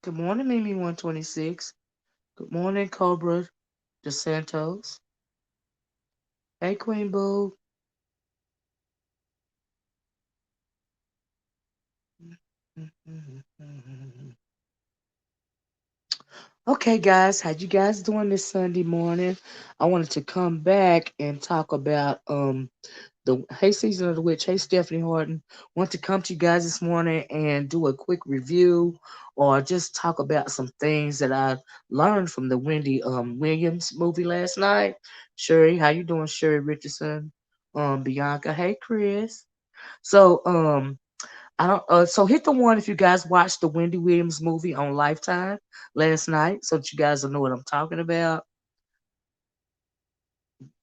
Good morning, Mimi 126. Good morning, Cobra DeSantos. Hey, Queen Boo. Okay, guys, how you guys doing this Sunday morning? I wanted to come back and talk about the Hey Season of the Witch. Hey Stephanie Horton. Want to come to you guys this morning and do a quick review or just talk about some things that I learned from the Wendy Williams movie last night. Sherry, how you doing, Sherry Richardson? Bianca, hey Chris. So I don't so hit the one if you guys watched the Wendy Williams movie on Lifetime last night so that you guys will know what I'm talking about.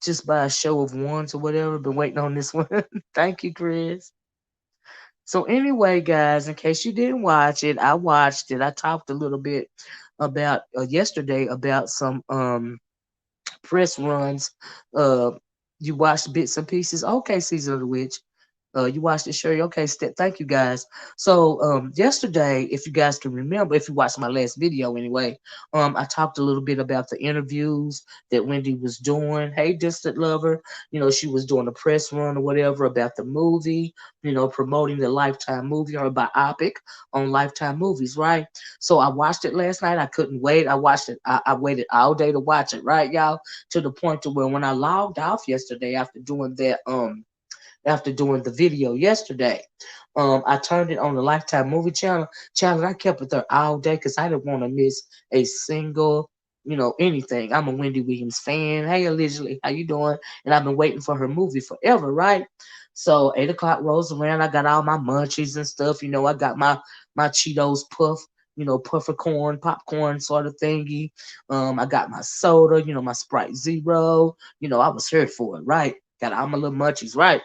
Just by a show of ones or whatever. Been waiting on this one. Thank you, Chris. So anyway, guys, in case you didn't watch it, I watched it. I talked a little bit about yesterday about some press runs. Uh, you watched bits and pieces. Okay, Season of the Witch. You watched it, Sherry. Okay, thank you guys. So yesterday, if you guys can remember, if you watched my last video anyway, I talked a little bit about the interviews that Wendy was doing. Hey, distant lover, she was doing a press run or whatever about the movie, promoting the Lifetime movie or biopic on Lifetime movies, right? So I watched it last night. I couldn't wait. I watched it. I waited all day to watch it, right, y'all? To the point to where when I logged off yesterday after doing the video yesterday. I turned it on the Lifetime movie channel. I kept it there all day because I didn't want to miss a single, anything. I'm a Wendy Williams fan. Hey, allegedly, how you doing? And I've been waiting for her movie forever, right? So 8 o'clock rolls around. I got all my munchies and stuff. I got my Cheetos puff. Puffer corn, popcorn sort of thingy. I got my soda, my Sprite Zero. I was here for it, right? Got all my little munchies, right?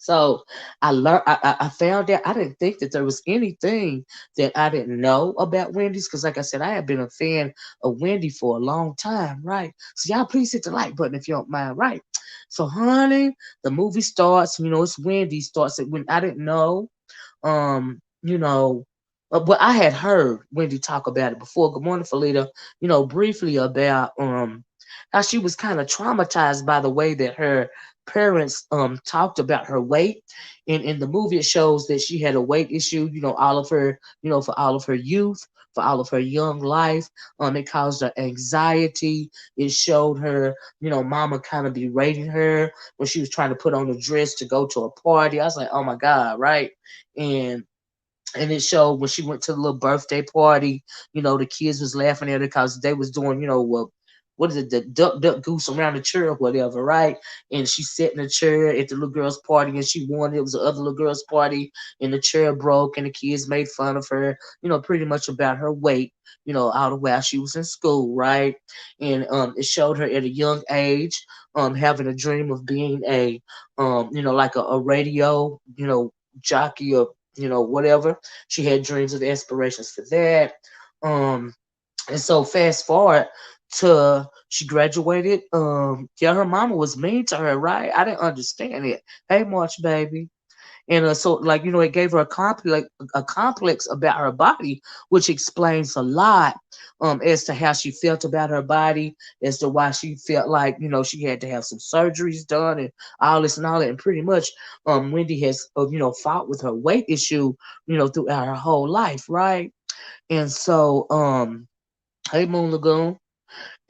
So I learned. I found out. I didn't think that there was anything that I didn't know about Wendy's because, like I said, I have been a fan of Wendy for a long time, right? So y'all please hit the like button if you don't mind, right? So, honey, the movie starts. It's Wendy starts it when I didn't know. Um, you know. But I had heard Wendy talk about it before. Good morning, Felita. Briefly about how she was kind of traumatized by the way that her parents talked about her weight. And in the movie it shows that she had a weight issue, all of her, for all of her youth, for all of her young life. It caused her anxiety. It showed her, mama kind of berating her when she was trying to put on a dress to go to a party. I was like, oh my God, right? And it showed when she went to the little birthday party, the kids was laughing at her because they was doing, what is it, the duck duck goose around the chair or whatever, right? And she sat in the chair at the little girl's party and she won. It was the other little girl's party and the chair broke and the kids made fun of her, pretty much about her weight, all the while she was in school, right? And it showed her at a young age, having a dream of being like a radio, jockey or whatever. She had dreams and aspirations for that. Um, and so fast forward to she graduated. Yeah, her mama was mean to her, right? I didn't understand it. Hey, March baby. And so, like, it gave her a complex about her body, which explains a lot as to how she felt about her body, as to why she felt like, she had to have some surgeries done and all this and all that. And pretty much, Wendy has, fought with her weight issue, throughout her whole life, right? And so, hey, Moon Lagoon.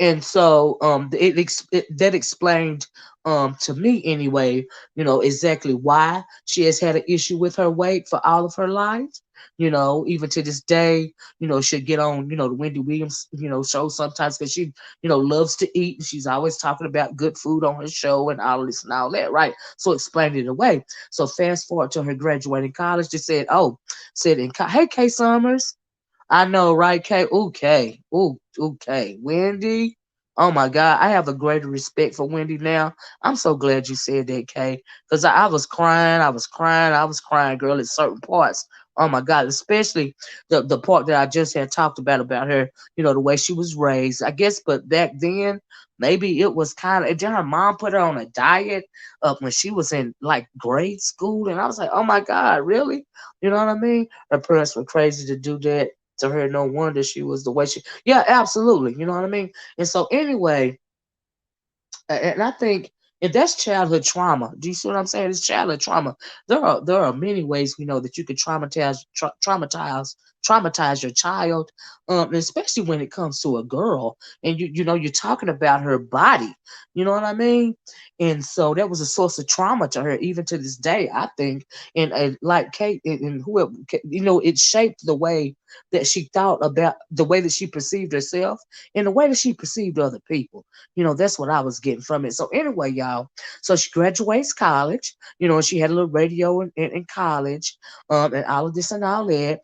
And so that explained to me anyway, exactly why she has had an issue with her weight for all of her life. Even to this day, she'll get on, the Wendy Williams, show sometimes because she, loves to eat. And she's always talking about good food on her show and all this and all that, right? So explain it away. So fast forward to her graduating college, just said hey, Kay Summers. I know, right, Kay? Okay. Ooh, okay. Wendy. Oh my God. I have a greater respect for Wendy now. I'm so glad you said that, Kay. Because I was crying. I was crying. I was crying, girl, at certain parts. Oh my God. Especially the part that I just had talked about her, the way she was raised. I guess, but back then, maybe it was kind of, then her mom put her on a diet when she was in like grade school. And I was like, oh my God, really? You know what I mean? Her parents were crazy to do that to her. No wonder she was the way she. Yeah, absolutely. You know what I mean. And so anyway, and I think and that's childhood trauma. Do you see what I'm saying? It's childhood trauma. There are many ways that you could traumatize your child, especially when it comes to a girl, and you're talking about her body. You know what I mean? And so that was a source of trauma to her, even to this day. I think, and like Kate and whoever, it shaped the way that she thought about the way that she perceived herself and the way that she perceived other people. That's what I was getting from it. So anyway, y'all, so she graduates college, and she had a little radio in college, and all of this and all that.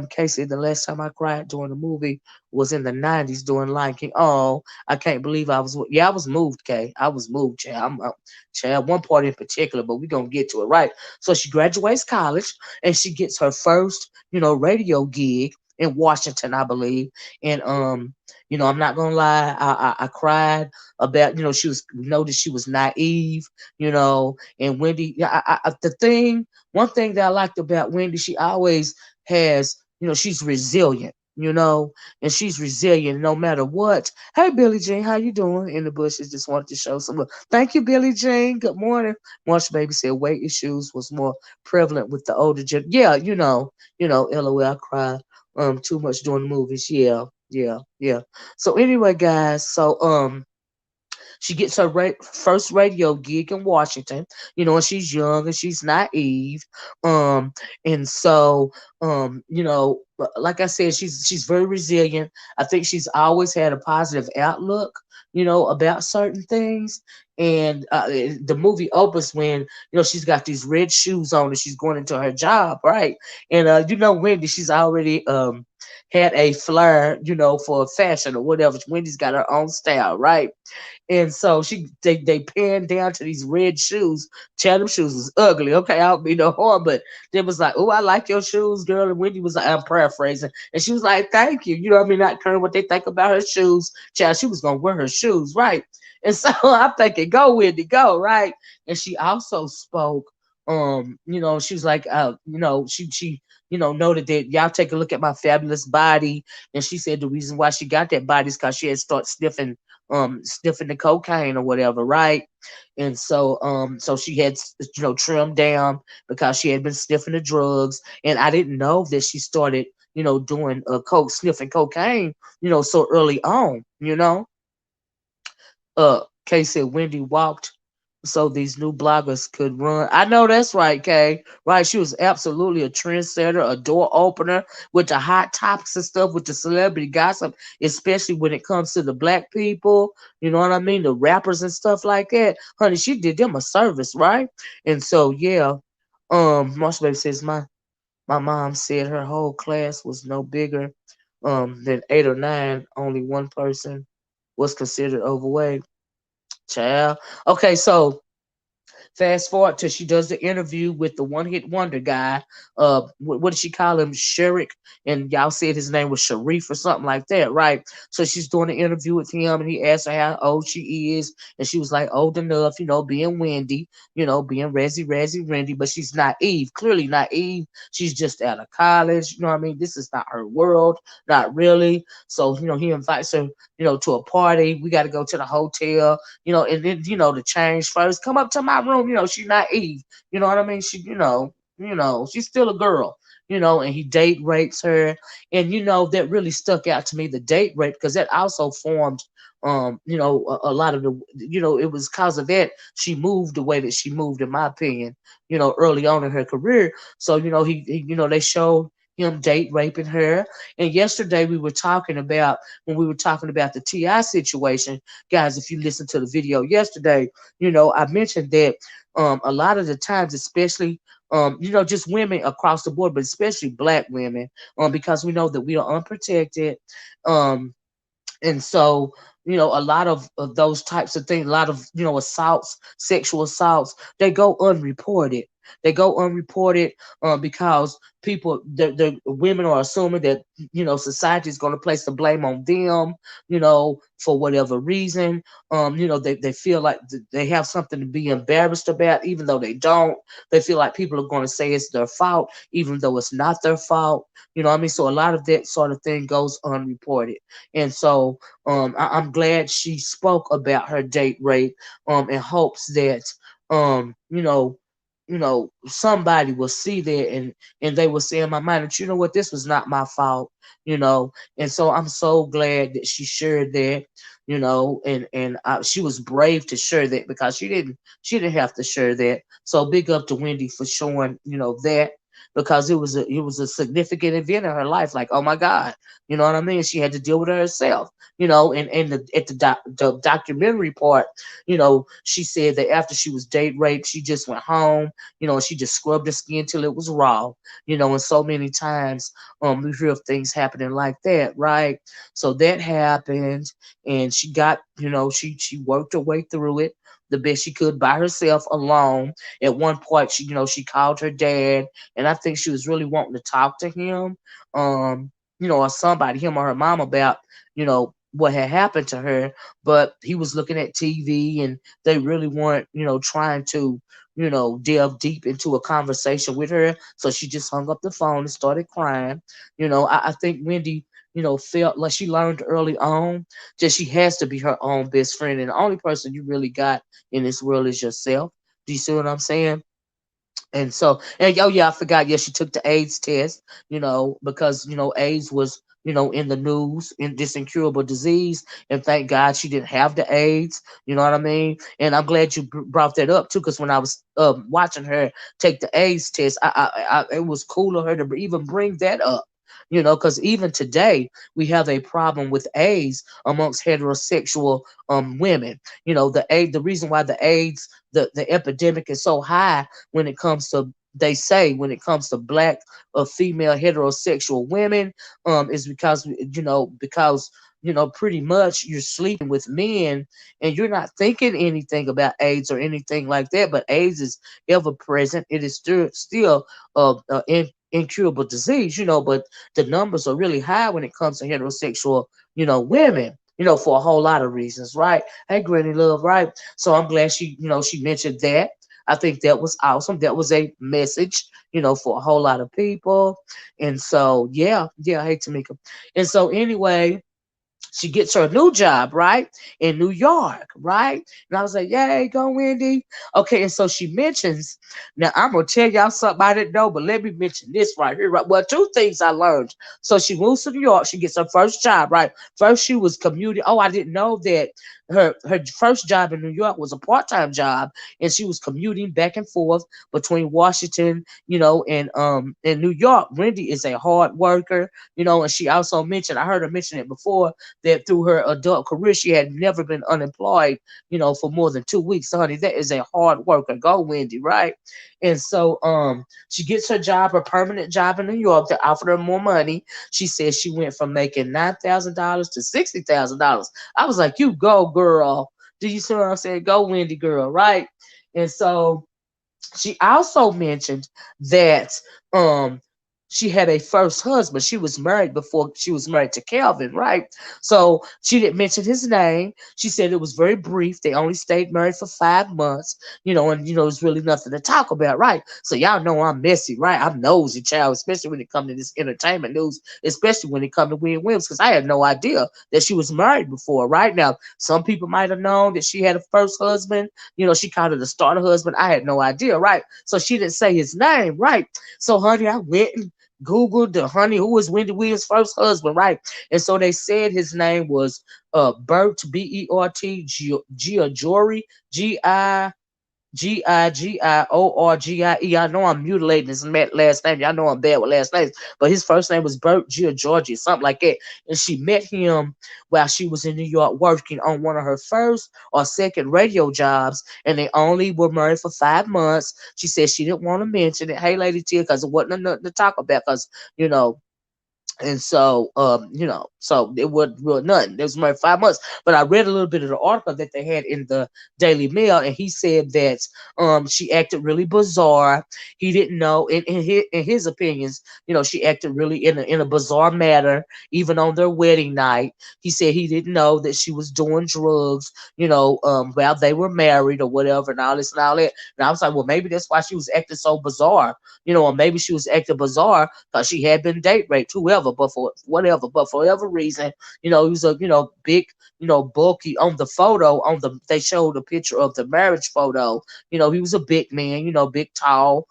Casey, the last time I cried during the movie was in the 90s during Lion King. Oh, I can't believe I was moved, Kay. I was moved, Chad. Chad, one part in particular, but we're going to get to it, right? So she graduates college and she gets her first, radio gig in Washington, I believe. And, I'm not gonna lie, I cried about, she was noticed she was naive, and Wendy, yeah, one thing that I liked about Wendy, she always has, she's resilient, and she's resilient no matter what. Hey, Billie Jean, how you doing? In the bushes, just wanted to show some love. Thank you, Billie Jean. Good morning. Marsh Baby said weight issues was more prevalent with the older gen. Yeah, LOL, I cried too much during the movies. Yeah, yeah, yeah. So anyway, guys, so she gets her first radio gig in Washington, and she's young and she's naive. Um, and so, like I said, she's very resilient. I think she's always had a positive outlook, about certain things. And the movie opens when she's got these red shoes on and she's going into her job, right? And Wendy, she's already had a flair, for fashion or whatever. Wendy's got her own style, right? And so they panned down to these red shoes. Chatham shoes was ugly. Okay, I don't be no harm, but they was like, "Oh, I like your shoes, girl." And Wendy was like, I'm paraphrasing, and she was like, "Thank you." You know what I mean? Not caring what they think about her shoes. Child, she was gonna wear her shoes, right? And so I'm thinking, "Go, Wendy, go!" Right? And she also spoke. She was like, she noted that y'all take a look at my fabulous body, and she said the reason why she got that body is because she had started sniffing the cocaine or whatever, right? And so she had trimmed down because she had been sniffing the drugs, and I didn't know that she started doing coke sniffing cocaine so early on. Kay said Wendy walked so these new bloggers could run. I know that's right, Kay. Right, she was absolutely a trendsetter, a door opener with the hot topics and stuff, with the celebrity gossip, especially when it comes to the black people. You know what I mean? The rappers and stuff like that. Honey, she did them a service, right? And so yeah, Marshall Baby says my mom said her whole class was no bigger than 8 or 9. Only one person was considered overweight. Child. Okay, so fast forward till she does the interview with the one hit wonder guy. What did she call him? Sherrick, and y'all said his name was Sharif or something like that, right? So she's doing an interview with him, and he asked her how old she is, and she was like old enough, being Wendy, being Razzie Randy, but she's naive, clearly naive. She's just out of college, you know what I mean? This is not her world, not really. So he invites her, to a party. We got to go to the hotel, and then to change first. Come up to my room, she's naive. You know what I mean? She, she's still a girl. And he date rapes her, and that really stuck out to me, the date rape, because that also formed, a lot of the, it was because of that she moved the way that she moved, in my opinion, early on in her career. So he they showed him date raping her. And yesterday we were talking about when we were talking about the Ti situation, guys. If you listen to the video yesterday, I mentioned that a lot of the times, especially just women across the board, but especially black women, because we know that we are unprotected. Um, and so, a lot of those types of things, a lot of, assaults, sexual assaults, they go unreported. They go unreported because people, the women are assuming that, society is going to place the blame on them, for whatever reason. They feel like they have something to be embarrassed about, even though they don't. They feel like people are going to say it's their fault, even though it's not their fault. You know what I mean? So a lot of that sort of thing goes unreported. And so I'm glad she spoke about her date rape in hopes that somebody will see that and they will say in my mind that, what, this was not my fault. And so I'm so glad that she shared that. And she was brave to share that because she didn't have to share that. So big up to Wendy for showing that, because it was a significant event in her life. Like, oh my God, you know what I mean? She had to deal with it herself. At the documentary part, she said that after she was date raped, she just went home, and she just scrubbed her skin till it was raw. And so many times we hear of things happening like that, right? So that happened, and she got, she worked her way through it the best she could by herself alone. At one point, she called her dad, and I think she was really wanting to talk to him, or somebody, him or her mom, about, what had happened to her. But he was looking at TV, and they really weren't, trying to, delve deep into a conversation with her. So she just hung up the phone and started crying. I think Wendy, felt like she learned early on that she has to be her own best friend, and the only person you really got in this world is yourself. Do you see what I'm saying? And so, and oh yeah, I forgot. Yeah, she took the AIDS test, because AIDS was, in the news, in this incurable disease, and thank God she didn't have the AIDS. You know what I mean? And I'm glad you brought that up too, because when I was watching her take the AIDS test, it was cool of her to even bring that up. Because even today we have a problem with AIDS amongst heterosexual women. The reason why the epidemic is so high when it comes to, they say, when it comes to black or female heterosexual women, is because pretty much you're sleeping with men and you're not thinking anything about AIDS or anything like that, but AIDS is ever present. It is still incurable disease, but the numbers are really high when it comes to heterosexual, women, for a whole lot of reasons, right? Hey, Granny Love, right? So I'm glad she mentioned that. I think that was awesome. That was a message, for a whole lot of people. And so, yeah, hey, Tamika. And so, anyway, she gets her new job, right? In New York, right? And I was like, yay, go Wendy. Okay, and so she mentions, now I'm gonna tell y'all something I didn't know, but let me mention this right here. Right? Well, two things I learned. So she moves to New York, she gets her first job, right? First she was commuting. Oh, I didn't know that her first job in New York was a part-time job, and she was commuting back and forth between Washington, and New York. Wendy is a hard worker, and she also mentioned, I heard her mention it before, that through her adult career, she had never been unemployed, for more than 2 weeks. So, honey, that is a hard worker. Go, Wendy, right? And so, she gets her job, her permanent job in New York. They offered her more money. She says she went from making $9,000 to $60,000. I was like, you go, girl. Do you see what I'm saying? Go, Wendy, girl, right? And so, she also mentioned that um she had a first husband. She was married before she was married to Calvin, right? So she didn't mention his name. She said it was very brief. They only stayed married for 5 months, and there's really nothing to talk about, right? So y'all know I'm messy, right? I'm nosy, child, especially when it comes to this entertainment news, especially when it comes to Wendy Williams, because I had no idea that she was married before, right? Now, some people might have known that she had a first husband. She called it a starter husband. I had no idea, right? So she didn't say his name, right? So, honey, I went and Googled the honey who was Wendy Williams' first husband, right? And so they said his name was Bert, Bert, Giorgi, Giorgi, Giorgie. I know I'm mutilating his last name. Y'all know I'm bad with last names, but his first name was Bert Georgie, something like that. And she met him while she was in New York working on one of her first or second radio jobs, and they only were married for 5 months. She said she didn't want to mention it. Hey, Lady T, because it wasn't nothing to talk about, because you know and so, so it was real nothing. It was maybe 5 months. But I read a little bit of the article that they had in the Daily Mail, and he said that she acted really bizarre. He didn't know, in his opinions, she acted really in a bizarre manner, even on their wedding night. He said he didn't know that she was doing drugs, while they were married or whatever, and all this and all that. And I was like, well, maybe that's why she was acting so bizarre, or maybe she was acting bizarre because she had been date raped, whoever, but for whatever, but for whatever reason, he was a big, bulky on the photo. They showed a picture of the marriage photo. He was a big man, big, tall,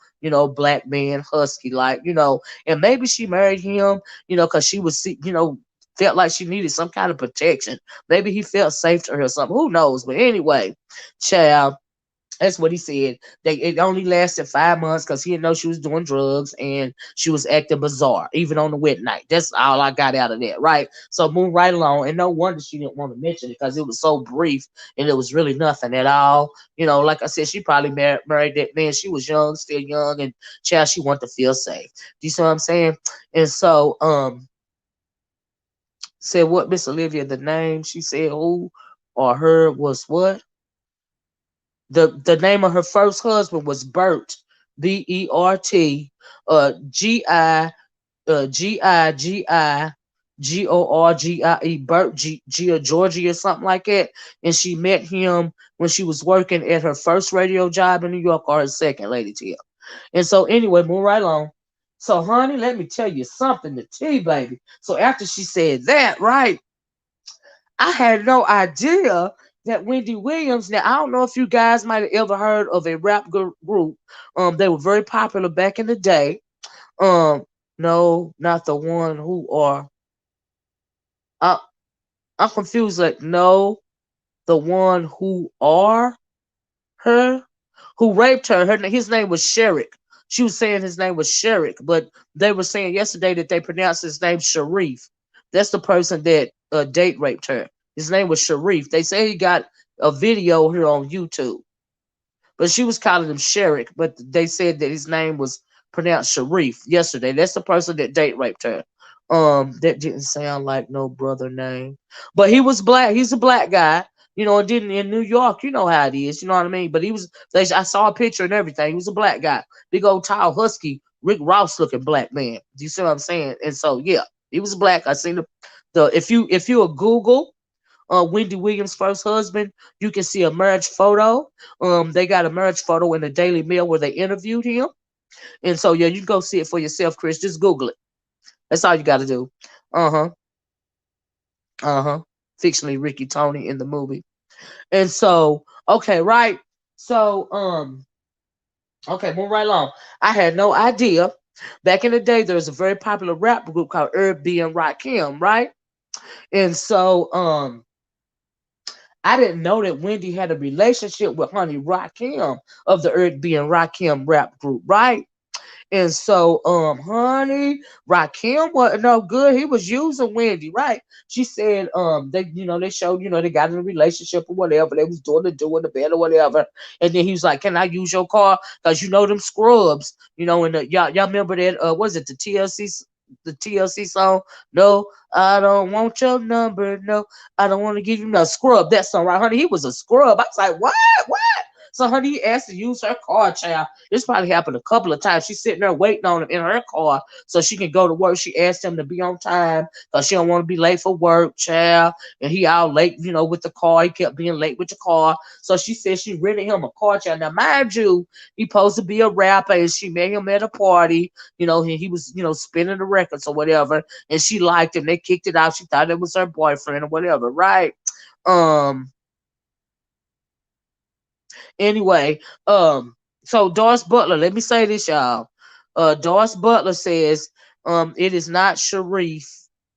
black man, husky, like, and maybe she married him, because she was, felt like she needed some kind of protection. Maybe he felt safe to her or something. Who knows? But anyway, child, that's what he said. It only lasted 5 months because he didn't know she was doing drugs and she was acting bizarre, even on the wet night. That's all I got out of that, right? So move right along. And no wonder she didn't want to mention it because it was so brief and it was really nothing at all. Like I said, she probably married that man. She was young, still young, and child, she wanted to feel safe. Do you see what I'm saying? And so, said what, Miss Olivia, the name she said who or her was what? The name of her first husband was Bert, Bert, G Giorgie, Bert Georgie or something like that. And she met him when she was working at her first radio job in New York, or her second, Lady T. And so anyway, move right along. So honey, let me tell you something, the tea, baby. So after she said that, right, I had no idea that Wendy Williams. Now I don't know if you guys might have ever heard of a rap group. They were very popular back in the day. Um, no, not the one who are. I, I'm confused. Like, no, the one who are her, who raped her. His name was Sherrick. She was saying his name was Sherrick, but they were saying yesterday that they pronounced his name Sharif. That's the person that date raped her. His name was Sharif. They say he got a video here on YouTube, but she was calling him Sherrick. But they said that his name was pronounced Sharif yesterday. That's the person that date raped her. That didn't sound like no brother name, but he was black. He's a black guy. And didn't in New York, you know how it is. You know what I mean? But he was. I saw a picture and everything. He was a black guy, big old tall, husky, Rick Ross looking black man. Do you see what I'm saying? And so yeah, he was black. I seen the if you a Google Wendy Williams' first husband, you can see a marriage photo. They got a marriage photo in the Daily Mail where they interviewed him, and so yeah, you can go see it for yourself, Chris. Just Google it. That's all you got to do. Uh huh. Uh huh. Fictionally Ricky Tony in the movie, and so okay, right. So okay, move right along. I had no idea. Back in the day, there was a very popular rap group called Herb B and Rakim, right? And so I didn't know that Wendy had a relationship with Honey Rakim of the Eric B and Rakim rap group, right? And so, honey, Rakim wasn't no good. He was using Wendy, right? She said, they showed, they got in a relationship or whatever. They was doing the bed or whatever. And then he was like, "Can I use your car? Cause you know them scrubs, and y'all remember that? Was it the TLC song? No, I don't want your number. No, I don't want to give you no scrub. That song, right, honey? He was a scrub. I was like, what? What? So honey, he asked to use her car, child. This probably happened a couple of times. She's sitting there waiting on him in her car so she can go to work. She asked him to be on time because she don't want to be late for work, child. And he all late, with the car. He kept being late with the car. So she said she rented him a car, child. Now, mind you, he supposed to be a rapper, and she met him at a party. And he was, spinning the records or whatever. And she liked him. They kicked it out. She thought it was her boyfriend or whatever, right? Um, Anyway, so Doris Butler, let me say this, y'all. Doris Butler says, it is not Sharif.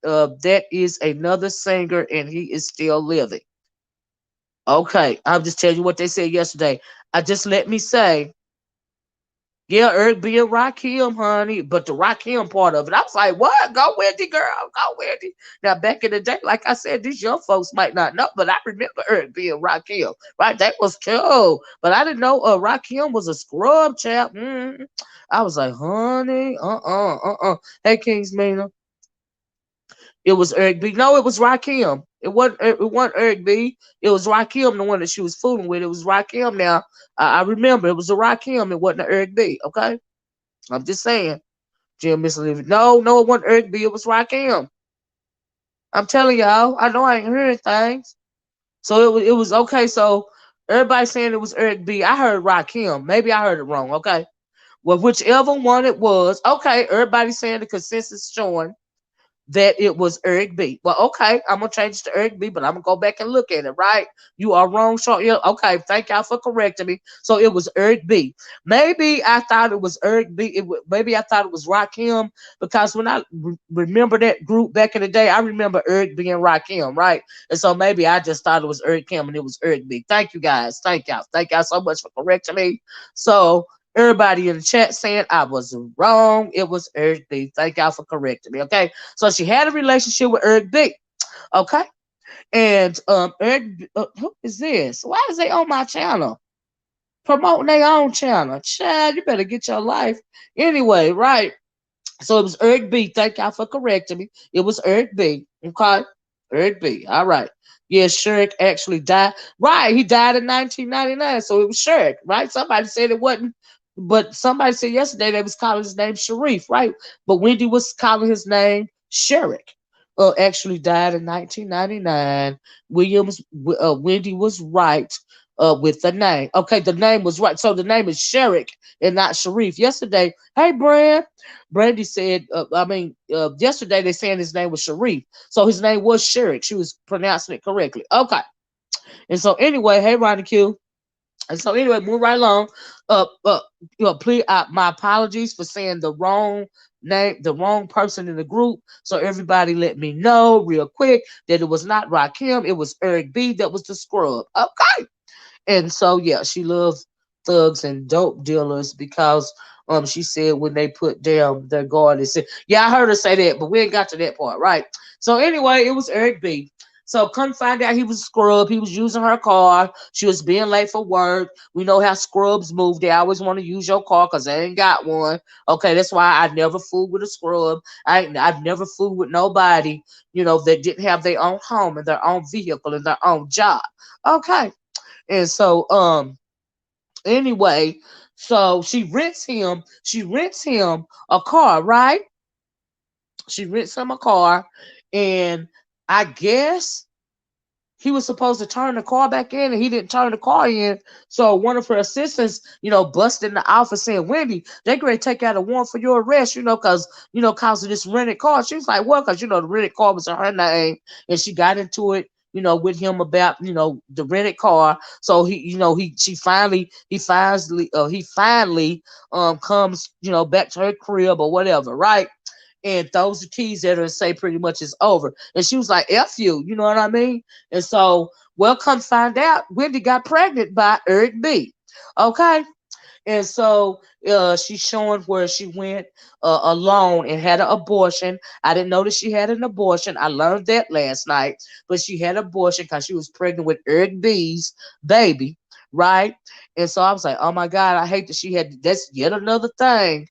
That is another singer, and he is still living. Okay, I'm just telling you what they said yesterday. I just let me say, yeah, Eric B and Rakim, honey, but the Rakim part of it, I was like, what? Go Wendy, girl, go Wendy. Now, back in the day, like I said, these young folks might not know, but I remember Eric B and Rakim, right? That was cool, but I didn't know Rakim was a scrub chap. I was like, honey, Hey, Kingsmina, it was Eric B. No, it was Rakim. It wasn't Eric B. It was Rakim, the one that she was fooling with. It was Rakim. Now I remember it was a Rakim. It wasn't a Eric B. Okay, I'm just saying. Jim misleading. No, it wasn't Eric B. It was Rakim. I'm telling y'all. I know I ain't hearing things. So it was okay. So everybody saying it was Eric B. I heard Rakim. Maybe I heard it wrong. Okay. Well, whichever one it was. Okay. Everybody saying the consensus showing that it was Eric B. Well, okay, I'm gonna change it to Eric B, but I'm gonna go back and look at it, right? You are wrong, short. Yeah, okay, thank y'all for correcting me. So it was Eric B. Maybe I thought it was Eric B. Maybe I thought it was Rakim because when I remember that group back in the day, I remember Eric B and Rakim, right? And so maybe I just thought it was Eric Kim and it was Eric B. Thank you guys. Thank y'all so much for correcting me. So everybody in the chat saying I was wrong. It was Eric B. Thank y'all for correcting me. Okay. So she had a relationship with Eric B. Okay. And Eric, who is this? Why is they on my channel? Promoting their own channel. Chad, you better get your life. Anyway, right. So it was Eric B. Thank y'all for correcting me. It was Eric B. Okay. Eric B. All right. Yes, Sherrick actually died. Right. He died in 1999. So it was Sherrick, right? Somebody said it wasn't. But somebody said yesterday they was calling his name Sharif, right? But Wendy was calling his name Sherrick. Actually died in 1999. Wendy was right with the name. Okay, the name was right. So the name is Sherrick and not Sharif. Yesterday, hey, Brad. Brandy said, yesterday they saying his name was Sharif. So his name was Sherrick. She was pronouncing it correctly. Okay. And so anyway, hey, Ronnie Q. And so anyway, move right along. Please, my apologies for saying the wrong name, the wrong person in the group. So everybody let me know real quick that it was not Rakim, it was Eric B. That was the scrub. Okay. And so yeah, she loves thugs and dope dealers because she said when they put down their guard, they said, yeah, I heard her say that, but we ain't got to that part, right? So anyway, it was Eric B. So come find out he was a scrub. He was using her car. She was being late for work. We know how scrubs move. They always want to use your car because they ain't got one. Okay, that's why I never fool with a scrub. I've never fooled with nobody, that didn't have their own home and their own vehicle and their own job. Okay. And so anyway, so she rents him a car, right? She rents him a car, and I guess he was supposed to turn the car back in and he didn't turn the car in. So one of her assistants, busted in the office saying, Wendy, they going to take out a warrant for your arrest, cause of this rented car. She was like, well, cause the rented car was in her name and she got into it, with him about, the rented car. So he finally comes, back to her crib or whatever, right? And throws the keys at her and say pretty much it's over. And she was like, F you, you know what I mean? And so, well, come find out, Wendy got pregnant by Eric B. Okay. And so she's showing where she went alone and had an abortion. I didn't know that she had an abortion. I learned that last night. But she had an abortion because she was pregnant with Eric B's baby, right? And so I was like, oh my God, I hate that she had, that's yet another thing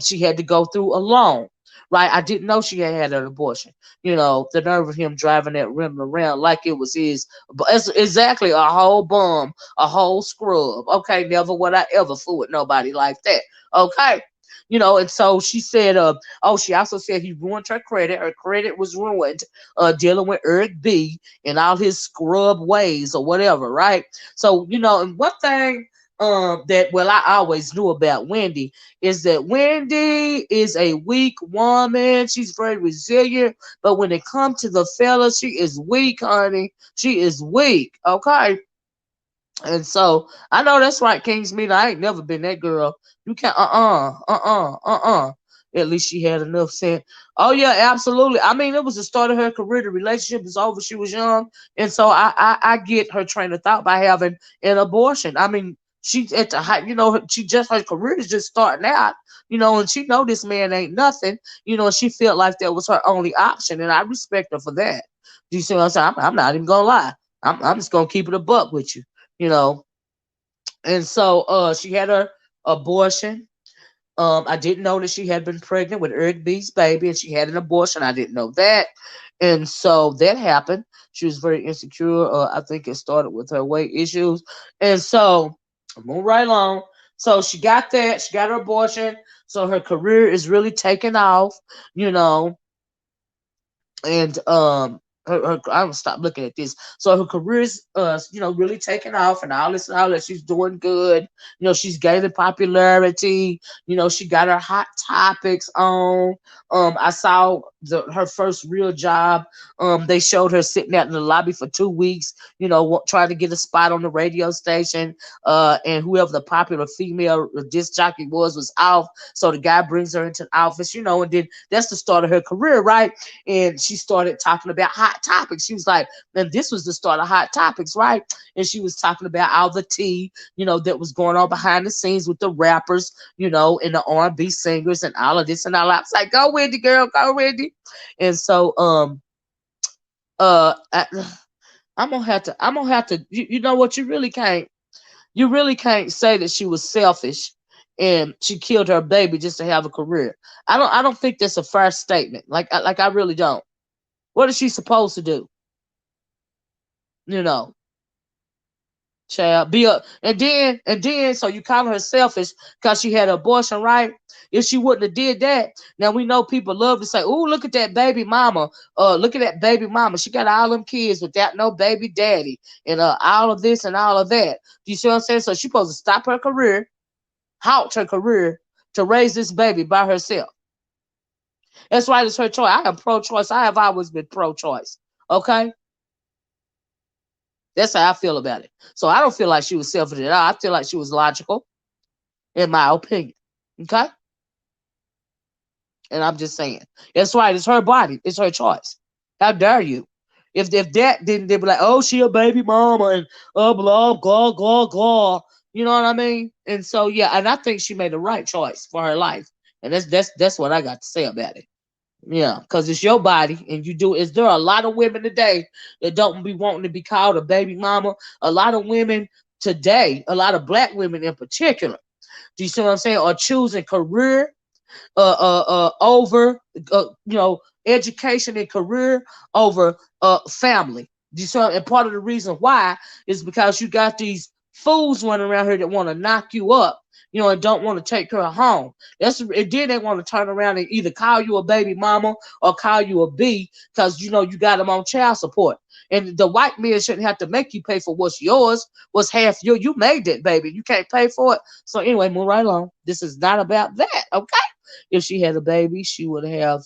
she had to go through alone. Right, I didn't know she had an abortion. The nerve of him driving that rim around like it was his. But it's exactly a whole bum, a whole scrub. Okay, never would I ever fool with nobody like that. Okay, and so she said, she also said he ruined her credit. Her credit was ruined, dealing with Eric B and all his scrub ways or whatever, right? So, and one thing I always knew about Wendy is that Wendy is a weak woman. She's very resilient, but when it comes to the fellas, she is weak, honey. She is weak, okay? And so I know that's right, King's Meet. I ain't never been that girl. You can't, At least she had enough sense. Oh yeah, absolutely. I mean, it was the start of her career. The relationship was over. She was young, and so I get her train of thought by having an abortion. I mean, She's at the height, she just her career is just starting out, and she know this man ain't nothing, and she felt like that was her only option, and I respect her for that. Do you see what I'm saying? I'm not even gonna lie. I'm just gonna keep it a buck with you, you know. And so she had her abortion. I didn't know that she had been pregnant with Eric B's baby, and she had an abortion. I didn't know that, and so that happened. She was very insecure. I think it started with her weight issues, and so move right along. So she got that. She got her abortion. So her career is really taking off, you know, and I'm gonna stop looking at this. So her career's really taking off and all this and all that. She's doing good. She's gaining popularity. She got her hot topics on. I saw her first real job. They showed her sitting out in the lobby for 2 weeks, trying to get a spot on the radio station. And whoever the popular female disc jockey was off. So the guy brings her into the office, and then that's the start of her career, right? And she started talking about hot topics. She was like, and this was the start of hot topics, right? And she was talking about all the tea, that was going on behind the scenes with the rappers, and the R&B singers and all of this and all that. I was like, go Wendy, girl, go Wendy. And so I, I'm gonna have to you know what, you really can't say that she was selfish and she killed her baby just to have a career. I don't think that's a fair statement. Like I really don't. What is she supposed to do? You know, child, be a and then so you call her selfish because she had an abortion, right? If she wouldn't have did that, now we know people love to say, "Oh, look at that baby mama. Look at that baby mama. She got all them kids without no baby daddy, and all of this and all of that." Do you see what I'm saying? So she's supposed to stop her career, halt her career to raise this baby by herself. That's right, it's her choice. I am pro-choice. I have always been pro-choice. Okay, that's how I feel about it. So I don't feel like she was selfish at all. I feel like she was logical, in my opinion. Okay, and I'm just saying, that's right. It's her body. It's her choice. How dare you? If that didn't, they'd be like, oh, she a baby mama and blah blah blah blah. You know what I mean? And so yeah, and I think she made the right choice for her life. And that's what I got to say about it. Yeah, because it's your body and you do. Is there a lot of women today that don't be wanting to be called a baby mama? A lot of women today, a lot of black women in particular, do you see what I'm saying? Are choosing career over education and career over family. Do you see? And part of the reason why is because you got these fools running around here that want to knock you up, and don't want to take her home. And then they want to turn around and either call you a baby mama or call you a B because you got them on child support. And the white men shouldn't have to make you pay for what's yours, what's half yours. You made it, baby. You can't pay for it. So anyway, move right along. This is not about that, okay? If she had a baby, she would have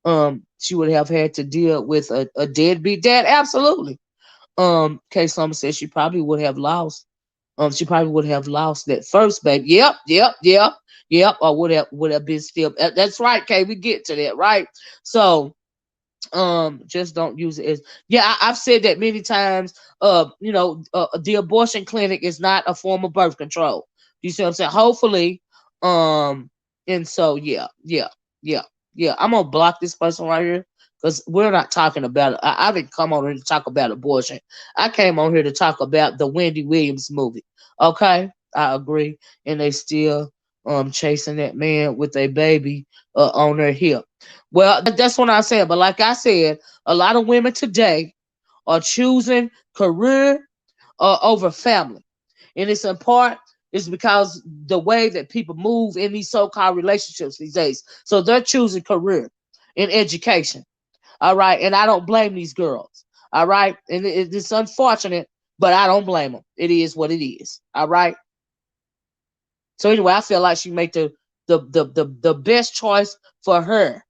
had to deal with a deadbeat dad. Absolutely. Case Summer says she probably would have lost that first baby. Yep. Or would have been still. That's right, Kay. We get to that, right? So just don't use it as, yeah, I've said that many times. The abortion clinic is not a form of birth control. You see what I'm saying? Hopefully, and so yeah, I'm gonna block this person right here because we're not talking about it. I didn't come on here to talk about abortion. I came on here to talk about the Wendy Williams movie. Okay, I agree, and they still chasing that man with a baby on their hip. Well, that's what I said. But like I said, a lot of women today are choosing career over family. And it's in part is because the way that people move in these so-called relationships these days. So they're choosing career in education. All right. And I don't blame these girls. All right. And it's unfortunate, but I don't blame them. It is what it is. All right. So anyway, I feel like she made the best choice for her.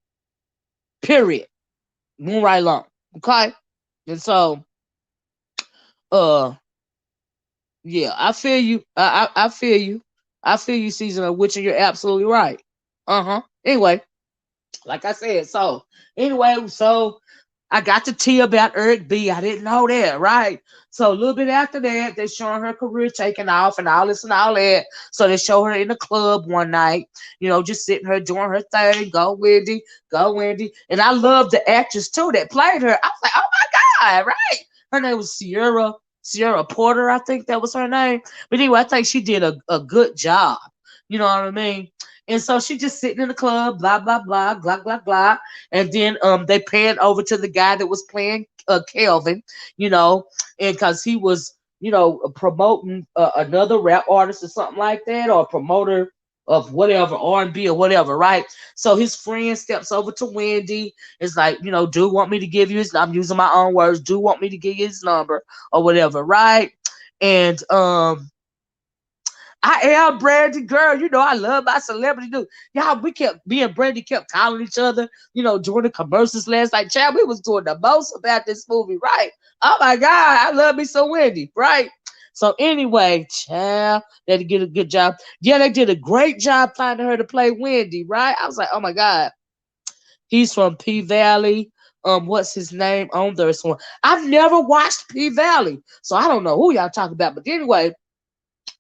Period. Move right along. Okay. And so uh yeah, I feel you. I feel you. I feel you, Season of Witch, and you're absolutely right. Anyway, like I said, so anyway, so I got the tea about Eric B. I didn't know that, right? So a little bit after that, they showing her career taking off and all this and all that. So they show her in the club one night, just sitting her doing her thing. Go Wendy, go Wendy. And I love the actress too that played her. I was like, oh my God, right? Her name was Sierra Porter, I think that was her name. But anyway, I think she did a good job. You know what I mean? And so she just sitting in the club, blah blah blah, blah blah blah. And then they panned over to the guy that was playing Kelvin, you know, and because he was, promoting another rap artist or something like that, or a promoter of whatever R&B or whatever, right? So his friend steps over to Wendy. It's like, do want me to give you his? I'm using my own words. Do want me to give you his number or whatever, right? And I am Brandy, girl. I love my celebrity dude. Y'all, me and Brandy kept calling each other, during the commercials last night. Chad, we was doing the most about this movie, right? Oh my God, I love me some Wendy, right? So anyway, child, they did a good job. Yeah, they did a great job finding her to play Wendy, right? I was like, oh my God, he's from P Valley. What's his name on this one? I've never watched P Valley, so I don't know who y'all talking about. But anyway,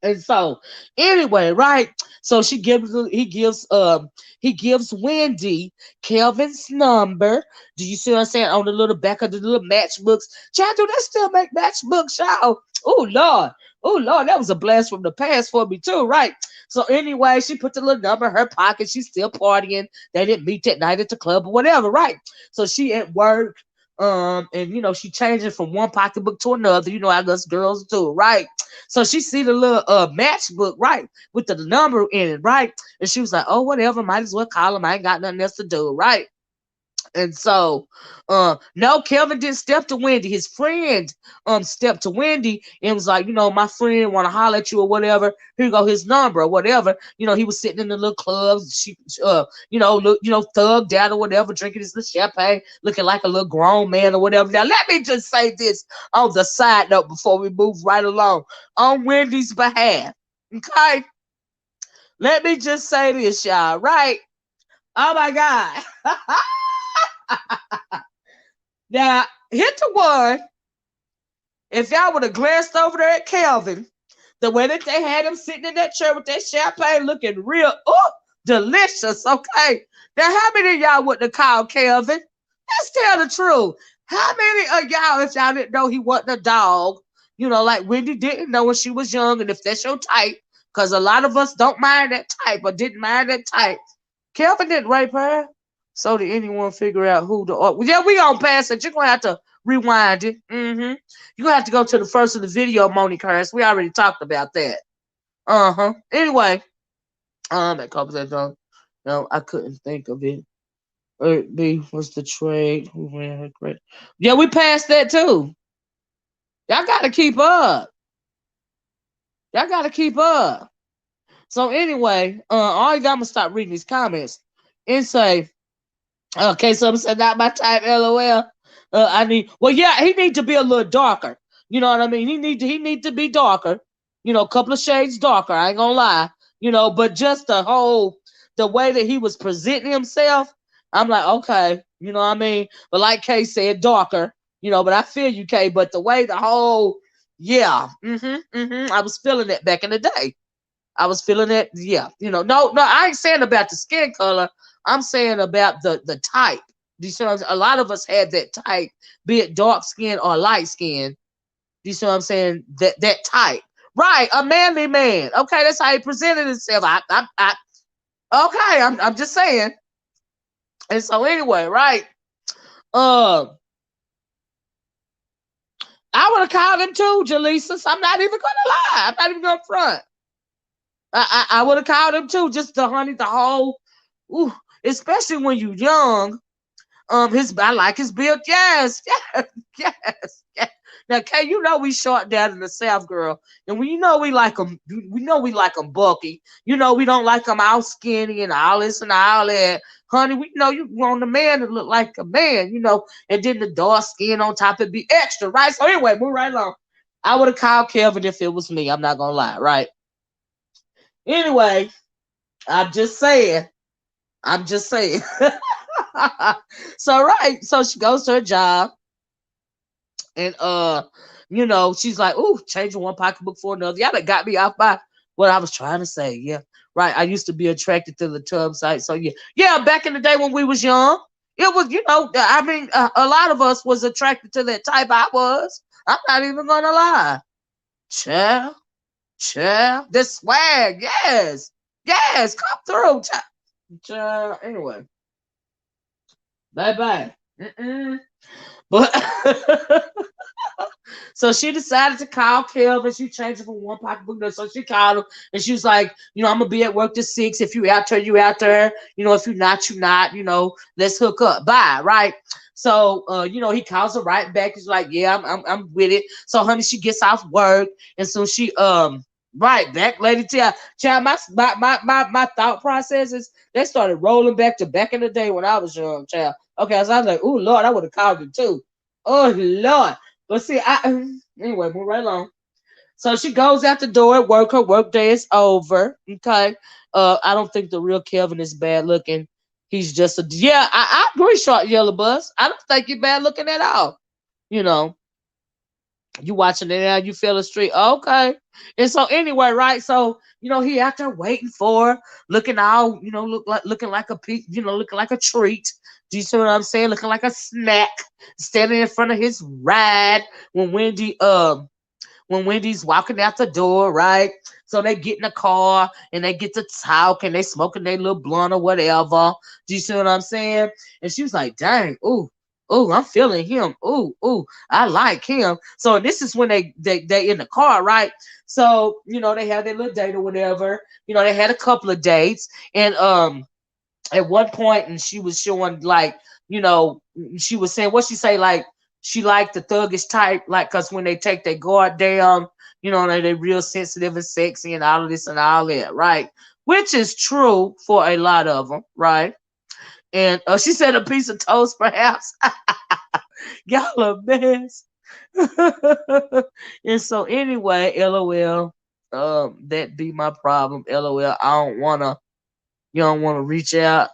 and so, anyway, right? So he gives Wendy Kelvin's number. Do you see what I'm saying? On the little back of the little matchbooks. Child, do they still make matchbooks, y'all? Oh Lord. Oh Lord, that was a blast from the past for me too, right? So anyway, she put the little number in her pocket. She's still partying. They didn't meet that night at the club or whatever, right? So she at work. And she changing from one pocketbook to another. You know how us girls do, right? So she see the little matchbook, right, with the number in it, right? And she was like, oh, whatever, might as well call him. I ain't got nothing else to do, right? And so, no, Kelvin didn't step to Wendy. His friend stepped to Wendy and was like, my friend want to holler at you or whatever. Here you go, his number or whatever. He was sitting in the little clubs. She, thugged out or whatever, drinking his little champagne, looking like a little grown man or whatever. Now, let me just say this on the side note before we move right along on Wendy's behalf. Okay, let me just say this, y'all. Right? Oh my God. Now, hit the one. If y'all would have glanced over there at Kelvin, the way that they had him sitting in that chair with that champagne looking real, delicious, okay? Now, how many of y'all wouldn't have called Kelvin? Let's tell the truth. How many of y'all, if y'all didn't know he wasn't a dog, like Wendy didn't know when she was young, and if that's your type, because a lot of us don't mind that type or didn't mind that type, Kelvin didn't rape her. So did anyone figure out who the? Yeah, we gonna pass it. You're gonna have to rewind it. You're gonna have to go to the first of the video, Monique Hurst. We already talked about that. Anyway, that conversation. No, I couldn't think of it. B was the trade. Who ran her great? Yeah, we passed that too. Y'all gotta keep up. Y'all gotta keep up. So anyway, all you got, I'm gonna stop reading these comments and say. Okay, someone said not my type, LOL. Yeah, he need to be a little darker. You know what I mean? He need to be darker. A couple of shades darker. I ain't gonna lie. But just the way that he was presenting himself, I'm like, okay, you know what I mean? But like Kay said, darker. But I feel you, Kay. But the way yeah, I was feeling it back in the day. I was feeling it, yeah. No, I ain't saying about the skin color. I'm saying about the type. Do you see what I'm saying? A lot of us had that type, be it dark skin or light skin. Do you see what I'm saying? That type. Right, a manly man. Okay, that's how he presented himself. I'm just saying. And so anyway, right? I would have called him too, Jaleesa. I'm not even gonna lie. I'm not even gonna front. I would have called him too, just the whole, especially when you young. I like his build. Yes, yes. Now, Kay, we short down in the South, girl, and we like them. We know we like them bulky. We don't like them all skinny and all this and all that. Honey, we know you want a man to look like a man, and then the dark skin on top it be extra, right? So anyway, move right along. I would have called Kelvin if it was me. I'm not gonna lie, right? Anyway, I'm just saying. So right, so she goes to her job, and she's like, "Ooh, changing one pocketbook for another." Y'all that got me off by what I was trying to say. Yeah, right. I used to be attracted to the tub site, so yeah, yeah. Back in the day when we was young, it was, I mean, a lot of us was attracted to that type. I was. I'm not even gonna lie. Child, child, the swag, yes, yes, come through, child. Child. Anyway, bye bye. But so she decided to call Kelvin. She changed it from one pocketbook to, so she called him, and she was like, I'm gonna be at work till 6. If you out there, you out there. If you're not, you not. Let's hook up. Bye. Right. So he calls her right back. He's like, yeah, I'm with it. So honey, she gets off work, and so she right back, lady. Child, my thought processes, they started rolling back in the day when I was young, child. Okay, so I was like, oh Lord, I would have called it too. Oh Lord. But see, anyway, move right along. So she goes out the door at work. Her work day is over. Okay. I don't think the real Kevin is bad looking. He's just a, yeah. I agree, short yellow bus. I don't think you're bad looking at all. You know, you watching it now, you feel the street. Okay. And so anyway, right? So, he out there waiting for her, looking all, looking like a looking like a treat. Do you see what I'm saying? Looking like a snack, standing in front of his ride when Wendy's walking out the door, right? So they get in the car and they get to talk and they smoking their little blunt or whatever. Do you see what I'm saying? And she was like, dang, ooh, ooh, I'm feeling him. Ooh, ooh, I like him. So this is when they in the car, right? So, they had their little date or whatever. They had a couple of dates. And at one point, and she was showing like, she was saying, what she say, like, she liked the thuggish type, like, cause when they take their guard down, they real sensitive and sexy and all of this and all that, right? Which is true for a lot of them, right? And she said a piece of toast, perhaps. Y'all a mess. And so anyway, LOL. That be my problem. LOL. You don't wanna reach out.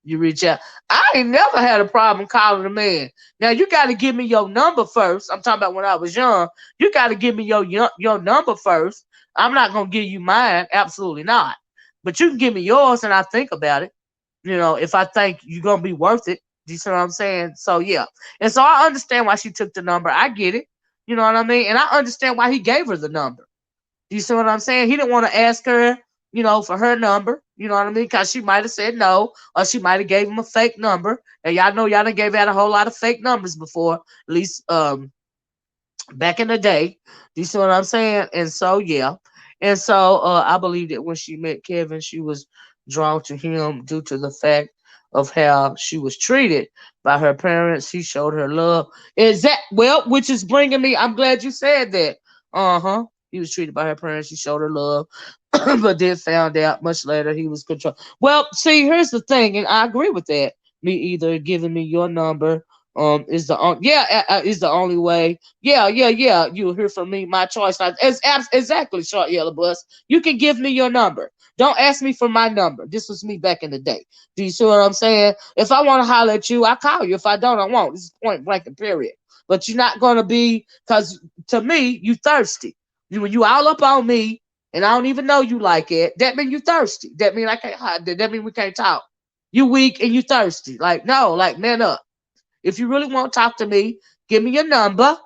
You reach out. I ain't never had a problem calling a man. Now you got to give me your number first. I'm talking about when I was young. You got to give me your number first. I'm not gonna give you mine. Absolutely not. But you can give me yours, and I think about it. If I think you're gonna be worth it. Do you see what I'm saying? So yeah. And so I understand why she took the number. I get it. You know what I mean? And I understand why he gave her the number. You see what I'm saying? He didn't want to ask her, for her number. You know what I mean? Because she might have said no, or she might have gave him a fake number. And y'all know y'all done gave out a whole lot of fake numbers before, at least back in the day. Do you see what I'm saying? And so yeah. And so I believe that when she met Kevin, she was drawn to him due to the fact of how she was treated by her parents. He showed her love. Is that well? Which is bringing me. I'm glad you said that. Uh-huh. He was treated by her parents. She showed her love, but then found out much later he was controlled. Well, see, here's the thing, and I agree with that. Me either giving me your number is the is the only way. Yeah. You'll hear from me. My choice. Exactly, short yellow bus. You can give me your number. Don't ask me for my number. This was me back in the day. Do you see what I'm saying? If I want to holler at you, I call you. If I don't, I won't. This is point blank and period. But you're not gonna be, because to me, you thirsty. When you all up on me and I don't even know you like it, that mean you thirsty. That mean I can't. That mean we can't talk. You weak and you thirsty. Like no, like man up. If you really want to talk to me, give me your number,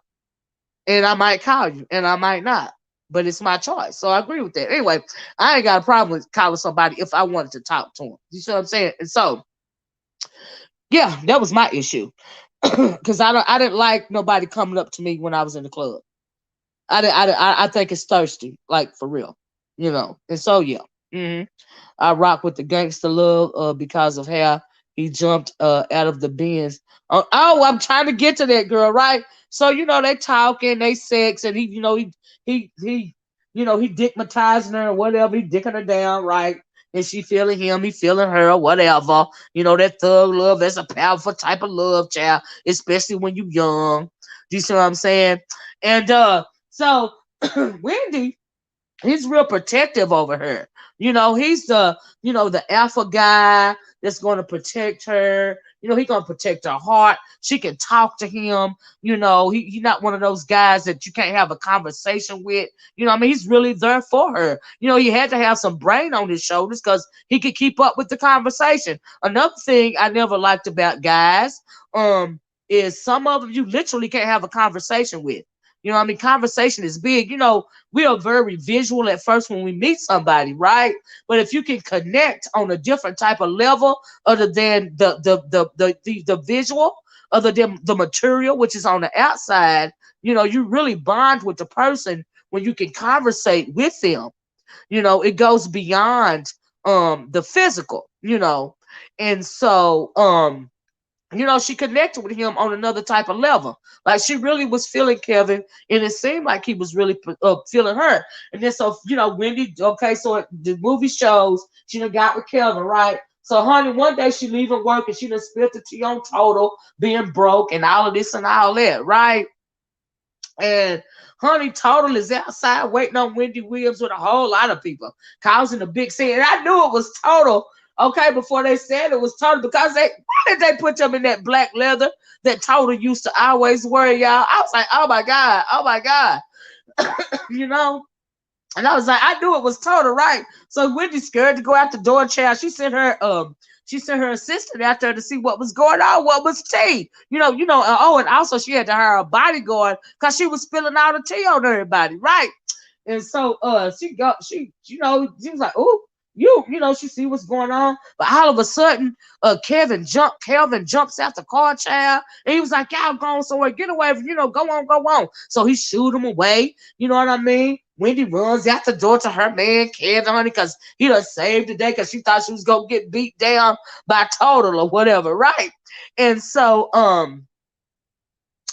and I might call you, and I might not. But it's my choice, so I agree with that. Anyway, I ain't got a problem with calling somebody if I wanted to talk to them. You see what I'm saying? And so, yeah, that was my issue, because I didn't like nobody coming up to me when I was in the club. I think it's thirsty, like for real, And so yeah, I rock with the gangster love because of how he jumped out of the bins. Oh, I'm trying to get to that girl, right? So they talking, they sex, and he dickmatizing her or whatever. He dicking her down, right? And she feeling him, he feeling her, whatever. That thug love, that's a powerful type of love, child, especially when you young. Do you see what I'm saying? And so Wendy, he's real protective over her. He's the alpha guy. that's going to protect her. He's going to protect her heart. She can talk to him. He's not one of those guys that you can't have a conversation with. He's really there for her. He had to have some brain on his shoulders because he could keep up with the conversation. Another thing I never liked about guys, is some of them you literally can't have a conversation with. Conversation is big. We are very visual at first when we meet somebody, right? But if you can connect on a different type of level other than the visual, other than the material, which is on the outside, you really bond with the person when you can conversate with them. It goes beyond the physical, and so she connected with him on another type of level. Like she really was feeling Kevin, and it seemed like he was really feeling her. And then so Wendy, okay, so the movie shows she done got with Kevin, right? So honey, one day she leaving work and she done spilled the tea on Total being broke and all of this and all that, right? And honey, Total is outside waiting on Wendy Williams with a whole lot of people, causing a big scene. And I knew it was Total, okay, before they said it was Total, because why did they put them in that black leather that Total used to always wear, y'all? I was like, oh my God, oh my God. you know? And I was like, I knew it was Total, right? So Wendy's scared to go out the door, child. She sent her assistant out there to see what was going on, what was tea. Oh, and also she had to hire a bodyguard because she was spilling all the tea on everybody, right? And so she was like, oh, she see what's going on. But all of a sudden, Kelvin jumps out the car, child, and he was like, y'all going somewhere, get away from, go on. So he shoot him away, you know what I mean? Wendy runs out the door to her man, Kevin, honey, because he done saved the day because she thought she was going to get beat down by Total or whatever, right? And so,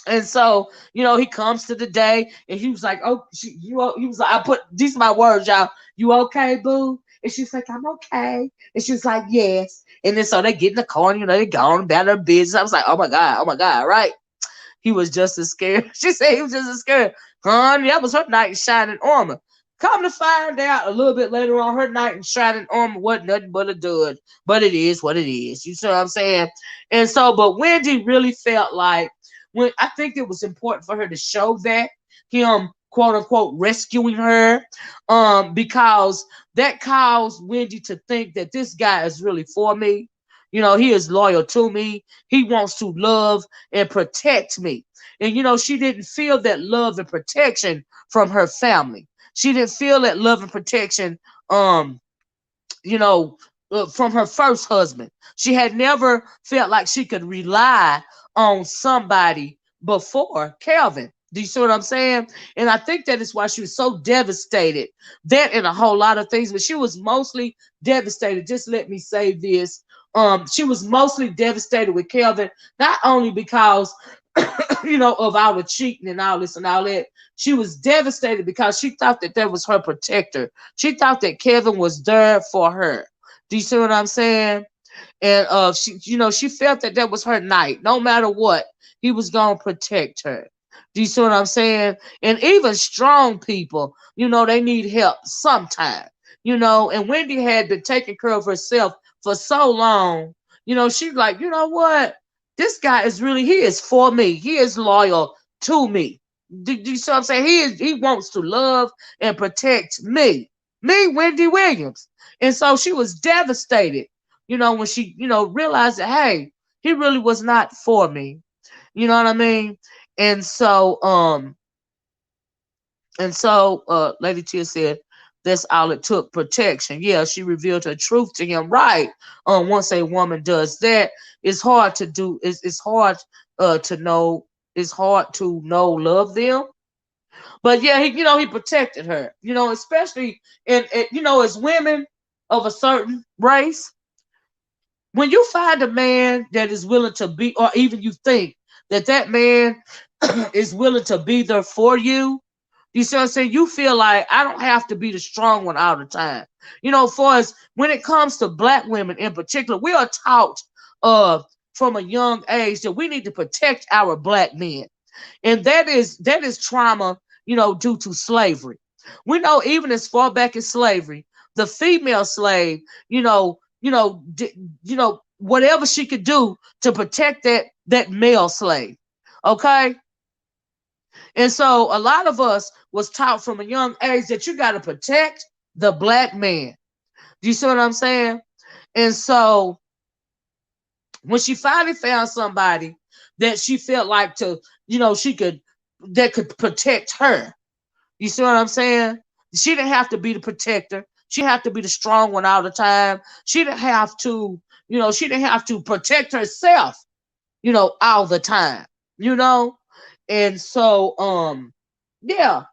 he comes to the day and he was like, oh, he was like, these are my words, y'all. You okay, boo? And she's like, I'm okay. And she was like, yes. And then so they get in the car and, they gone about their business. I was like, oh my God, right? He was just as scared. She said he was just as scared. Honey, that was her knight in shining armor. Come to find out a little bit later on, her knight in shining armor wasn't nothing but a dud. But it is what it is. You see what I'm saying? And so, but Wendy really felt like, I think it was important for her to show that him, quote unquote, rescuing her, because that caused Wendy to think that this guy is really for me. He is loyal to me. He wants to love and protect me. And, she didn't feel that love and protection from her family. She didn't feel that love and protection, from her first husband. She had never felt like she could rely on somebody before Kelvin. Do you see what I'm saying? And I think that is why she was so devastated. That and a whole lot of things, but she was mostly devastated. Just let me say this. She was mostly devastated with Kelvin, not only because, of all the cheating and all this and all that. She was devastated because she thought that was her protector. She thought that Kelvin was there for her. Do you see what I'm saying? And she felt that was her knight. No matter what, he was gonna protect her. Do you see what I'm saying? And even strong people, they need help sometimes. And Wendy had been taking care of herself for so long. She's like, you know what? This guy he is for me. He is loyal to me. Do you see what I'm saying? He wants to love and protect me, Wendy Williams. And so she was devastated, when she, realized that, hey, he really was not for me. You know what I mean? And so, Lady Tia said, that's all it took, protection. Yeah, she revealed her truth to him. Right. Once a woman does that, it's hard to do. It's hard to know. It's hard to love them. But yeah, he protected her. Especially as women of a certain race. When you find a man that is willing to be, or even you think that man is willing to be there for you, you see what I'm saying? You feel like I don't have to be the strong one all the time. For us, when it comes to Black women in particular, we are taught from a young age that we need to protect our Black men. And that is trauma, due to slavery. We know even as far back as slavery, the female slave, whatever she could do to protect that male slave. Okay? And so a lot of us was taught from a young age that you got to protect the black man. Do you see what I'm saying? And so when she finally found somebody that she felt like she could, that could protect her. You see what I'm saying? She didn't have to be the protector. She didn't have to be the strong one all the time. She didn't have to protect herself, all the time, you know? And so, yeah,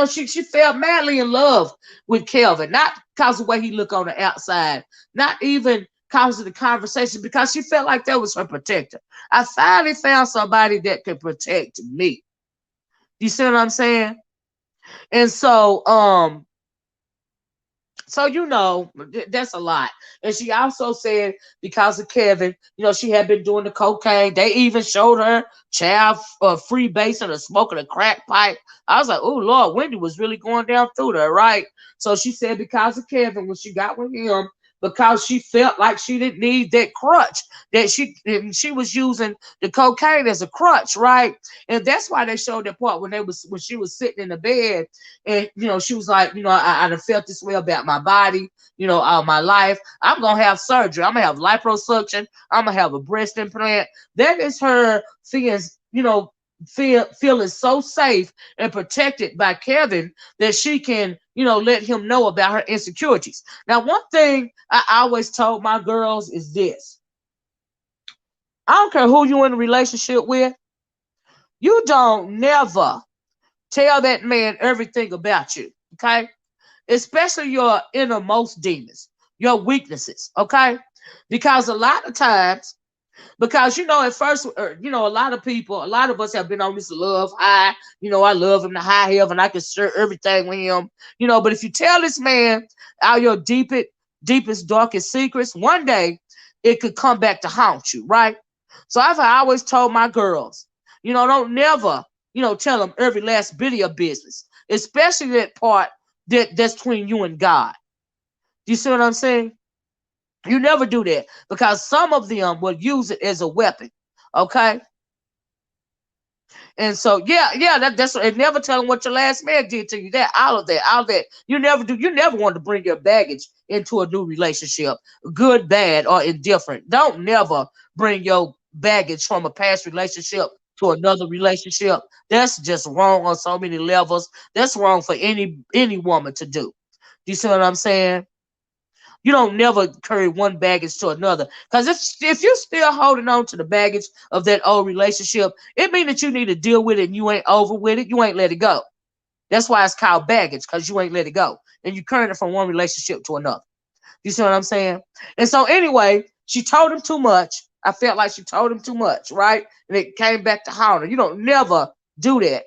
she fell madly in love with Kelvin, not because of the way he looked on the outside, not even because of the conversation, because she felt like that was her protector. I finally found somebody that could protect me. You see what I'm saying? And so that's a lot. And she also said because of Kevin, she had been doing the cocaine. They even showed her child free basing or smoking a crack pipe. I was like, oh Lord, Wendy was really going down through there, right? So she said because of Kevin, when she got with him, because she felt like she didn't need that crutch, that she was using the cocaine as a crutch, right? And that's why they showed that part when she was sitting in the bed, and she was like, I done felt this way about my body, all my life. I'm gonna have surgery. I'm gonna have liposuction. I'm gonna have a breast implant. That is her feeling so safe and protected by Kevin that she can, let him know about her insecurities. Now, one thing I always told my girls is this: I don't care who you're in a relationship with, you don't never tell that man everything about you, okay? Especially your innermost demons, your weaknesses, okay? Because a lot of times, because at first, a lot of us have been on this love high. I love him to high heaven. I can share everything with him. But if you tell this man all your deepest, darkest secrets, one day it could come back to haunt you, right? So I've always told my girls, don't never, tell them every last bit of your business, especially that part that's between you and God. Do you see what I'm saying? You never do that because some of them will use it as a weapon. Okay. And so, that's it. Never tell them what your last man did to you. All of that. You never do. You never want to bring your baggage into a new relationship, good, bad, or indifferent. Don't never bring your baggage from a past relationship to another relationship. That's just wrong on so many levels. That's wrong for any woman to do. Do you see what I'm saying? You don't never carry one baggage to another. Because if you're still holding on to the baggage of that old relationship, it means that you need to deal with it and you ain't over with it. You ain't let it go. That's why it's called baggage, because you ain't let it go. And you carrying it from one relationship to another. You see what I'm saying? And so anyway, she told him too much. I felt like she told him too much, right? And it came back to haunt her. You don't never do that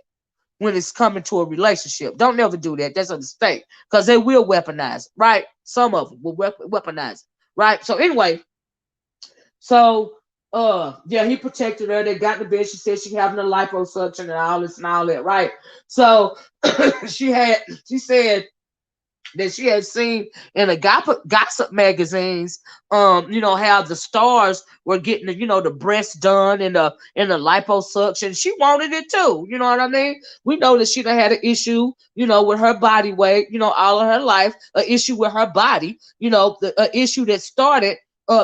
when it's coming to a relationship. Don't never do that. That's a mistake because they will weaponize, right? Some of them will weaponize, right? So anyway, he protected her. They got in the bed. She said she having a liposuction and all this and all that, right? So she said that she had seen in the gossip magazines, how the stars were getting the breasts done and the liposuction. She wanted it too. You know what I mean? We know that she done had an issue, with her body weight, all of her life, an issue with her body, an issue that started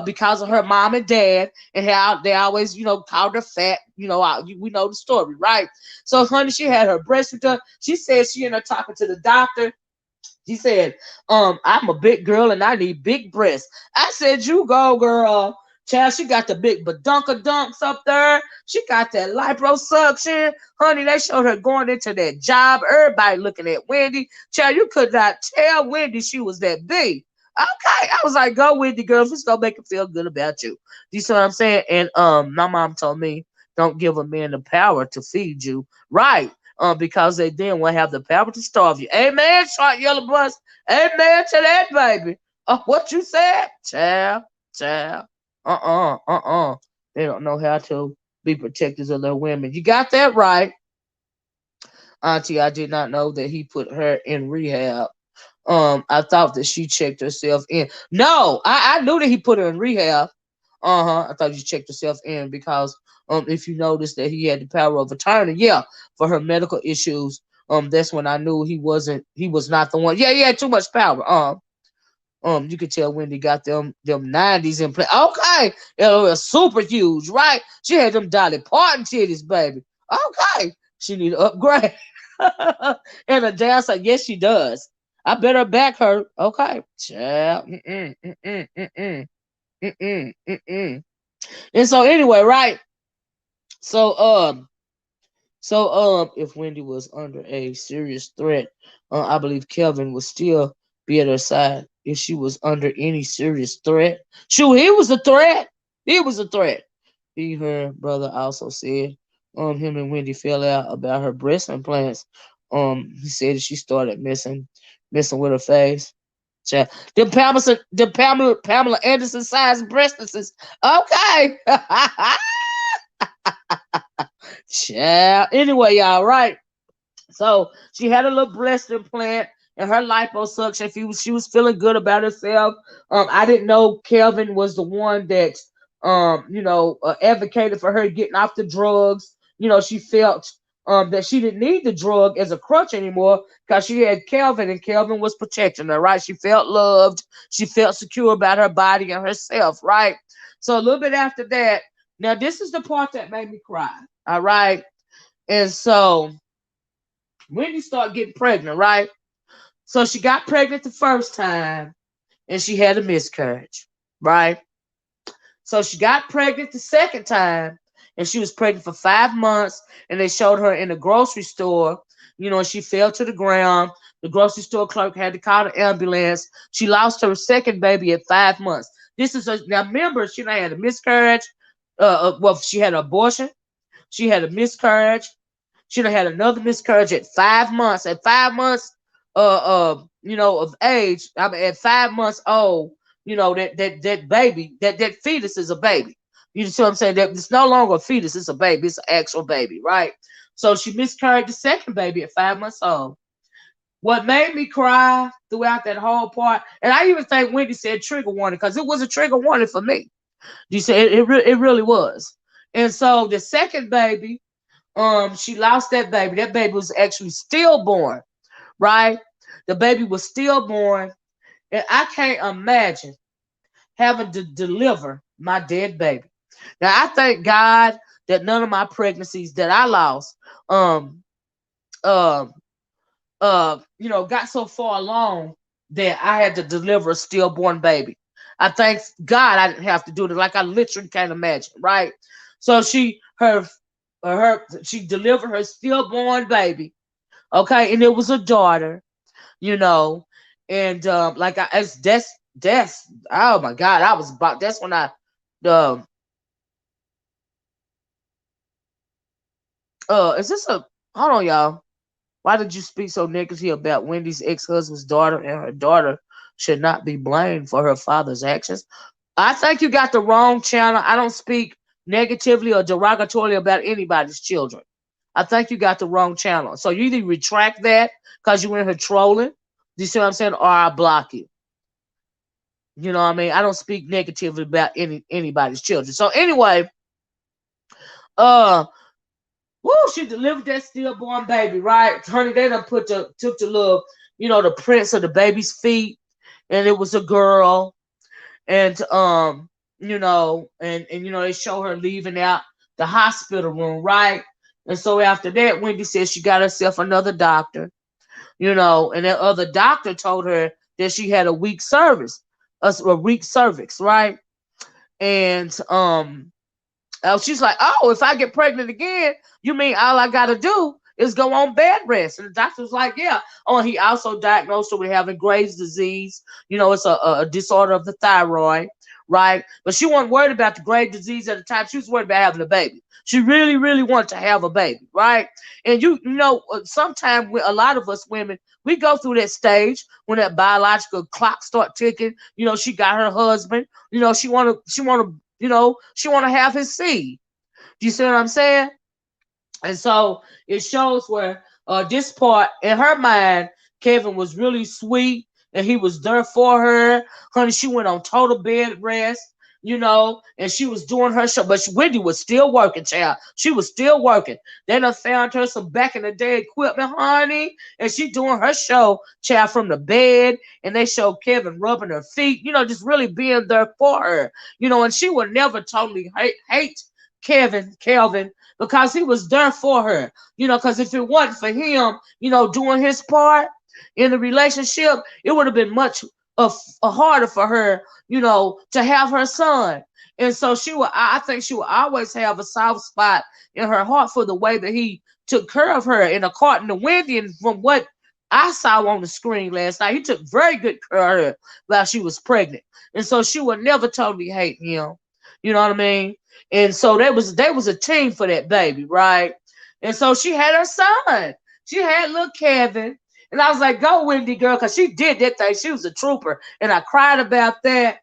because of her mom and dad and how they always, called her fat. We know the story, right? So, honey, she had her breasts done. She said she ended up talking to the doctor. She said, I'm a big girl and I need big breasts. I said, you go, girl. Child, she got the big badunkadunks up there. She got that liposuction. Honey, they showed her going into that job. Everybody looking at Wendy. Child, you could not tell Wendy she was that big. Okay. I was like, go, Wendy, girl. Just go make it feel good about you. You see what I'm saying? And my mom told me, don't give a man the power to feed you. Right. Because they then will have the power to starve you. Amen, short yellow bus. Amen to that, baby. What you said? Child. They don't know how to be protectors of their women. You got that right. Auntie, I did not know that he put her in rehab. I thought that she checked herself in. No, I knew that he put her in rehab. I thought you checked herself in because if you noticed that he had the power of attorney, yeah, for her medical issues, that's when I knew he was not the one. Yeah, he had too much power. You could tell Wendy got them 90s in play. Okay, it was super huge, right? She had them Dolly Parton titties, baby. Okay, she need to upgrade. And a dancer, yes, she does. I better back her. Okay, child. And so anyway, right? So if Wendy was under a serious threat, I believe Kelvin would still be at her side if she was under any serious threat. Shoot, he was a threat. He was a threat. Her brother also said, him and Wendy fell out about her breast implants. He said that she started messing with her face. Child. Pamela Anderson size breastises. Okay. Child. Anyway, y'all, right? So she had a little breast implant and her liposuction. She was feeling good about herself. I didn't know Kelvin was the one that advocated for her getting off the drugs. She felt that she didn't need the drug as a crutch anymore because she had Kelvin and Kelvin was protecting her, right? She felt loved. She felt secure about her body and herself, right? So a little bit after that, now this is the part that made me cry, all right? And so Wendy started getting pregnant, right? So she got pregnant the first time and she had a miscarriage, right? So she got pregnant the second time and she was pregnant for 5 months and they showed her in the grocery store. She fell to the ground. The grocery store clerk had to call the ambulance. She lost her second baby at 5 months. Now remember, she had a miscarriage. She had an abortion. She had a miscarriage. She done had another miscarriage at 5 months. At 5 months, of age. I mean, at 5 months old, that baby, that fetus is a baby. You see what I'm saying? That it's no longer a fetus; it's a baby. It's an actual baby, right? So she miscarried the second baby at 5 months old. What made me cry throughout that whole part, and I even think Wendy said trigger warning because it was a trigger warning for me. You say it really was. And so the second baby, she lost that baby. That baby was actually stillborn, right? The baby was stillborn, and I can't imagine having to deliver my dead baby. Now I thank God that none of my pregnancies that I lost, um, got so far along that I had to deliver a stillborn baby. I thank God I didn't have to do it. Like I literally can't imagine, right? So she delivered her stillborn baby, okay, and it was a daughter, you know, and like that's oh my God, I was about that's when I the is this a hold on y'all. Why did you speak so negatively about Wendy's ex-husband's daughter and her daughter should not be blamed for her father's actions? I think you got the wrong channel. I don't speak negatively or derogatorily about anybody's children. I think you got the wrong channel. So you either retract that because you in here trolling. Do you see what I'm saying? Or I block you. You know what I mean? I don't speak negatively about anybody's children. So anyway, uh woo, she delivered that stillborn baby, right? Honey, they done took the little, the prints of the baby's feet, and it was a girl. And they show her leaving out the hospital room, right? And so after that, Wendy said she got herself another doctor, and that other doctor told her that she had a weak cervix, right? And she's like, oh, if I get pregnant again, you mean all I gotta do is go on bed rest? And the doctor was like, yeah. Oh, and he also diagnosed her with having Graves' disease. It's a disorder of the thyroid, right? But she wasn't worried about the Graves' disease at the time. She was worried about having a baby. She really, really wanted to have a baby, right? And sometimes a lot of us women, we go through that stage when that biological clock start ticking. She got her husband. She wanna have his seed. Do you see what I'm saying? And so it shows where this part in her mind, Kevin was really sweet. and he was there for her. Honey, she went on total bed rest, and she was doing her show. But Wendy was still working, child. She was still working. They done found her some back in the day equipment, honey, and she doing her show, child, from the bed. And they showed Kevin rubbing her feet, just really being there for her, and she would never totally hate Kelvin, because he was there for her, because if it wasn't for him, doing his part in the relationship, it would have been much harder for her, to have her son. And so I think she will always have a soft spot in her heart for the way that he took care of her. And according to Wendy, and from what I saw on the screen last night, he took very good care of her while she was pregnant. And so she would never totally hate him. You know what I mean? And so they was a team for that baby, right? And so she had her son. She had little Kevin. And I was like, go, Wendy, girl, because she did that thing. She was a trooper. And I cried about that.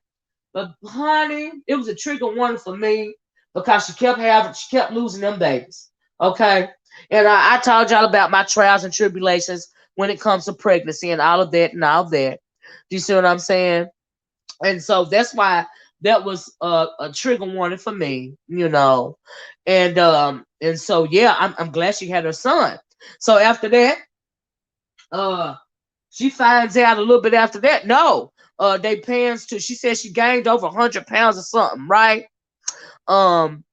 But, honey, it was a trigger warning for me because she kept losing them babies. Okay? And I told y'all about my trials and tribulations when it comes to pregnancy and all of that and all that. Do you see what I'm saying? And so that's why that was a trigger warning for me, and so yeah, I'm glad she had her son. So after that, she finds out a little bit after that. No, they pans to. She said she gained over 100 pounds or something, right? When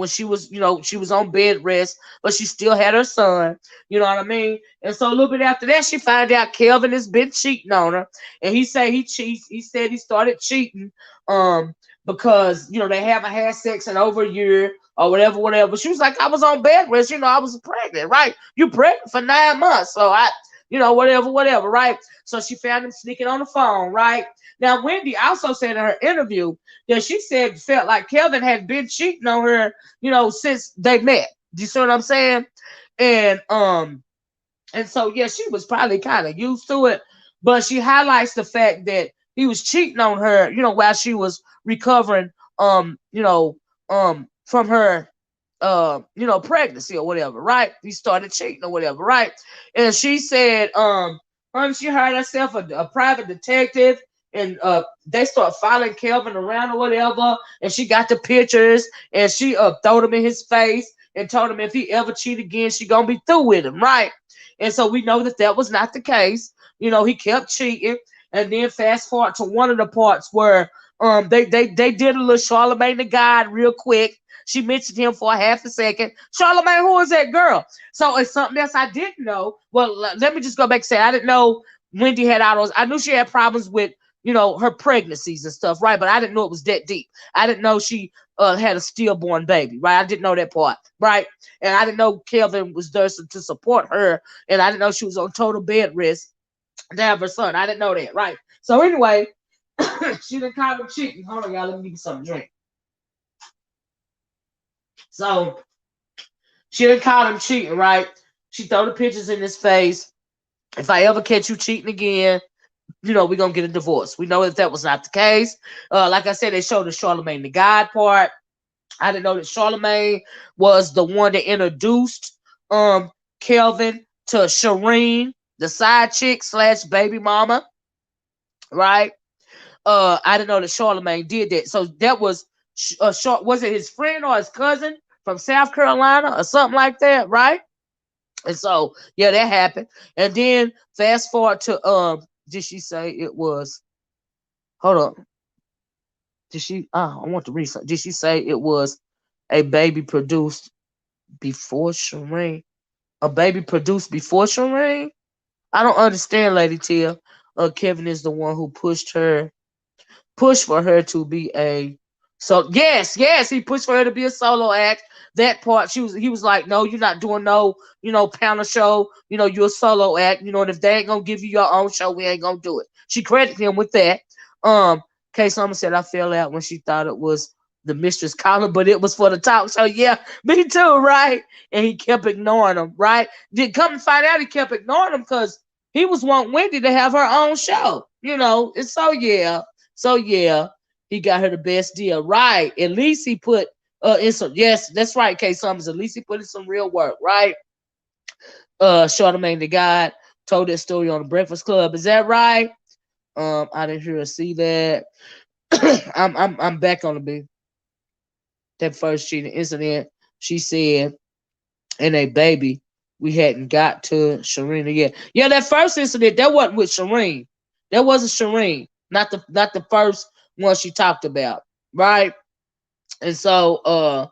she was, she was on bed rest, but she still had her son. You know what I mean? And so a little bit after that, she found out Kelvin has been cheating on her, and he said he cheats. He said he started cheating, because they haven't had sex in over a year or whatever. But she was like, I was on bed rest. I was pregnant, right? You pregnant for 9 months, so whatever, right? So she found him sneaking on the phone, right? Now, Wendy also said in her interview that she said felt like Kelvin had been cheating on her, since they met. Do you see what I'm saying? And so yeah, she was probably kind of used to it, but she highlights the fact that he was cheating on her, while she was recovering, from her, pregnancy or whatever, right? He started cheating or whatever, right? And she said, she hired herself a private detective, and they start following Kelvin around or whatever, and she got the pictures, and she threw them in his face and told him if he ever cheat again, she gonna be through with him, right? And so we know that was not the case. He kept cheating, and then fast forward to one of the parts where they did a little Charlemagne the God real quick. She mentioned him for a half a second. Charlemagne, who is that girl? So it's something else I didn't know. Well, let me just go back and say I didn't know Wendy had all those. I knew she had problems with her pregnancies and stuff, right? But I didn't know it was that deep. I didn't know she had a stillborn baby, right? I didn't know that part, right? And I didn't know Kelvin was there to support her, and I didn't know she was on total bed rest to have her son. I didn't know that, right? So anyway, she didn't call him cheating. Hold on, y'all. Let me give you something to drink. So she didn't call him cheating, right? She threw the pictures in his face. If I ever catch you cheating again, we're going to get a divorce. We know that was not the case. Like I said, they showed the Charlemagne the God part. I didn't know that Charlemagne was the one that introduced Kelvin to Shireen, the side chick / baby mama, right? I didn't know that Charlemagne did that. So that was, was it his friend or his cousin from South Carolina or something like that, right? And so, yeah, that happened. And then fast forward to, did she say it was, hold on. Did she, I want to read something. Did she say it was a baby produced before Shireen? A baby produced before Shireen? I don't understand, Lady Tia. Kevin is the one who pushed for her to be a, so yes, he pushed for her to be a solo act. That part, he was like, no, you're not doing no, panel show, you're a solo act, and if they ain't gonna give you your own show, we ain't gonna do it. She credited him with that. Kay Summer said I fell out when she thought it was the mistress calling, but it was for the talk show. Yeah, me too, right? And he kept ignoring him, right? Did come to find out he kept ignoring him because he was wanting Wendy to have her own show, and so yeah, he got her the best deal, right? At least he put in some, yes, that's right, Kay Summers. At least he put in some real work, right? Charlemagne the God told that story on the Breakfast Club. Is that right? I didn't hear or see that. I'm back on the beat. That first cheating incident, she said, and a baby, we hadn't got to Sharina yet. Yeah, that first incident, that wasn't with Shireen. That wasn't Shireen. Not the first one she talked about. Right? And so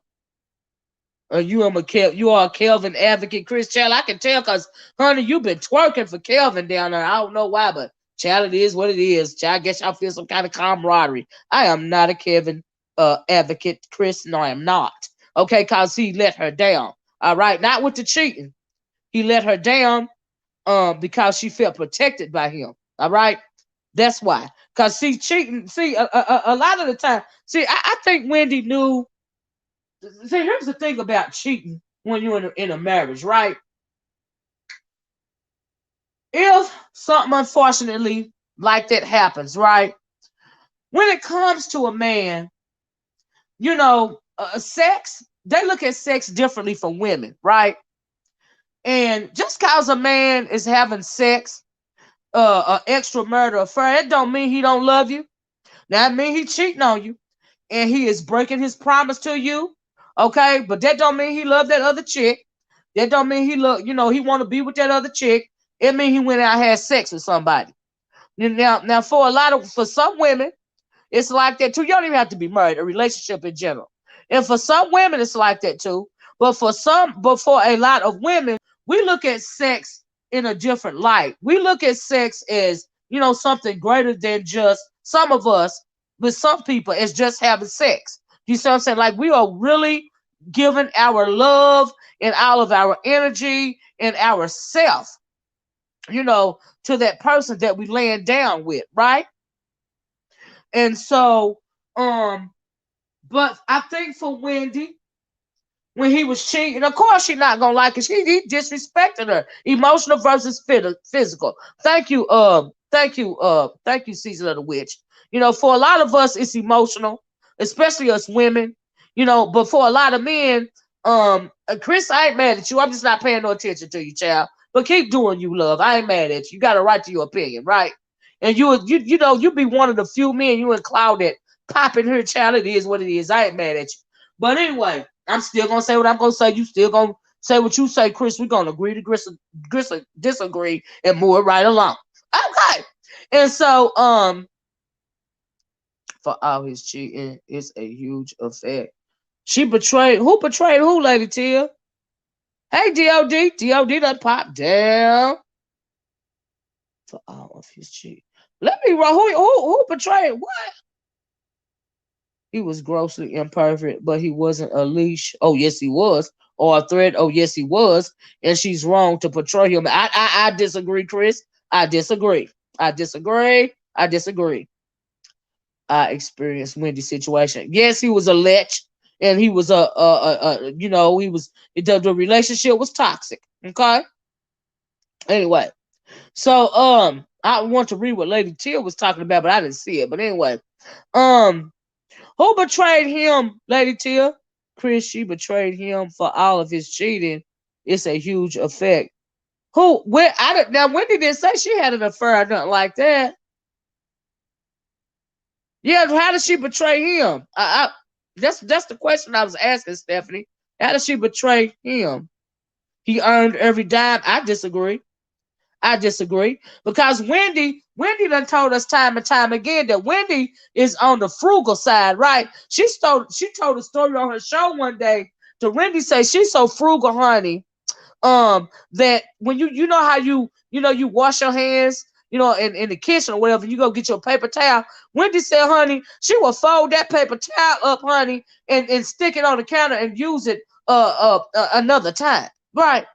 you are a Kelvin advocate, Chris Child. I can tell because, honey, you've been twerking for Kelvin down there. I don't know why, but child, it is what it is. Child, I guess y'all feel some kind of camaraderie. I am not a Kevin advocate, Chris. No, I am not. Okay, because he let her down. All right, not with the cheating. He let her down because she felt protected by him. All right, that's why. Because see, cheating. See, a lot of the time. See, I think Wendy knew. See, here's the thing about cheating when you're in a marriage, right? If something unfortunately like that happens, right? When it comes to a man, sex, they look at sex differently from women, right? And just cause a man is having sex, extramarital affair, it don't mean he don't love you. That mean he cheating on you, and he is breaking his promise to you. Okay, but that don't mean he loved that other chick. That don't mean he want to be with that other chick. It mean he went out and had sex with somebody. Now for some women, it's like that too. You don't even have to be married, a relationship in general. And for some women, it's like that too. But for a lot of women, we look at sex in a different light. We look at sex as, something greater than just some of us, with some people, as just having sex. You see what I'm saying? Like, we are really giving our love and all of our energy and our self, to that person that we laying down with, right? And so, but I think for Wendy, when he was cheating, of course she's not gonna like it. He disrespected her. Emotional versus physical. Thank you, Season of the Witch. For a lot of us, it's emotional, especially us women. But for a lot of men, Chris, I ain't mad at you. I'm just not paying no attention to you, child. But keep doing you, love. I ain't mad at you. You got a right to your opinion, right? And you be one of the few men, you and Cloud, that pop in here, child. It is what it is. I ain't mad at you. But anyway, I'm still gonna say what I'm gonna say. You still gonna say what you say, Chris. We're gonna agree to disagree and move right along. Okay. And so, for all his cheating, it's a huge effect. She betrayed who? Betrayed who, Lady Tia? Hey, DOD done popped down for all of his cheating. Let me wrong. Who betrayed what? He was grossly imperfect, but he wasn't a leash. Oh, yes, he was. Or a threat. Oh, yes, he was. And she's wrong to portray him. I disagree, Chris. I disagree. I experienced Wendy's situation. Yes, he was a lech, and he was the relationship was toxic. Okay. Anyway, so I want to read what Lady Tia was talking about, but I didn't see it. But anyway, who betrayed him, Lady Tia? Chris, she betrayed him for all of his cheating. It's a huge effect. Who? Now, Wendy didn't say she had an affair or nothing like that. Yeah, how did she betray him? That's the question I was asking, Stephanie. How did she betray him? He earned every dime. I disagree. Because Wendy done told us time and time again that Wendy is on the frugal side, right? She told a story on her show one day to Wendy, say she's so frugal, honey, that when you know how you wash your hands, in the kitchen or whatever, you go get your paper towel. Wendy said, honey, she will fold that paper towel up, honey, and stick it on the counter and use it another time, right?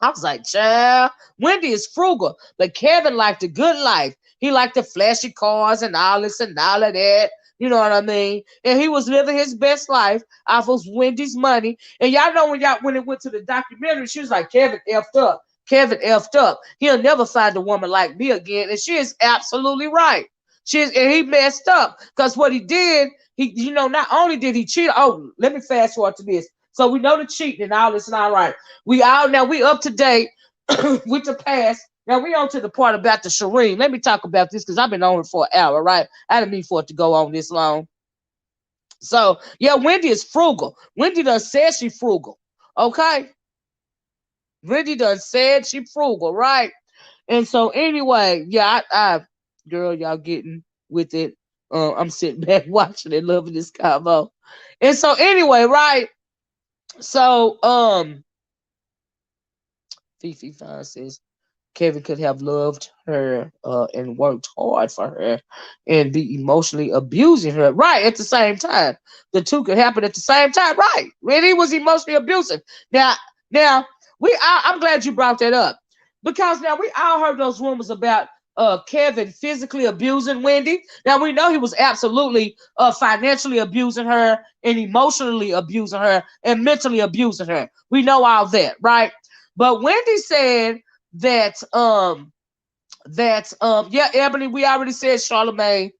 I was like, child, Wendy is frugal, but Kevin liked the good life. He liked the flashy cars and all this and all of that. You know what I mean? And he was living his best life off of Wendy's money. And y'all know when it went to the documentary, she was like, Kevin effed up. Kevin effed up. He'll never find a woman like me again. And she is absolutely right. And he messed up because what he did, not only did he cheat. Oh, let me fast forward to this. So we know the cheating and all this and all right. We up to date with the past. Now we on to the part about the Shireen. Let me talk about this because I've been on it for an hour, right? I didn't mean for it to go on this long. So yeah, Wendy is frugal. Wendy done said she frugal. Okay. Wendy done said she frugal, right? And so anyway, yeah, girl, y'all getting with it. I'm sitting back watching and loving this combo. And so anyway, right? So Fifi Fine says Kevin could have loved her and worked hard for her and be emotionally abusing her right at the same time. The two could happen at the same time, right? When he was emotionally abusive. Now, now I'm glad you brought that up because now we all heard those rumors about Kevin physically abusing Wendy. Now we know he was absolutely financially abusing her and emotionally abusing her and mentally abusing her. We know all that, right? But Wendy said that yeah, Ebony, we already said Charlamagne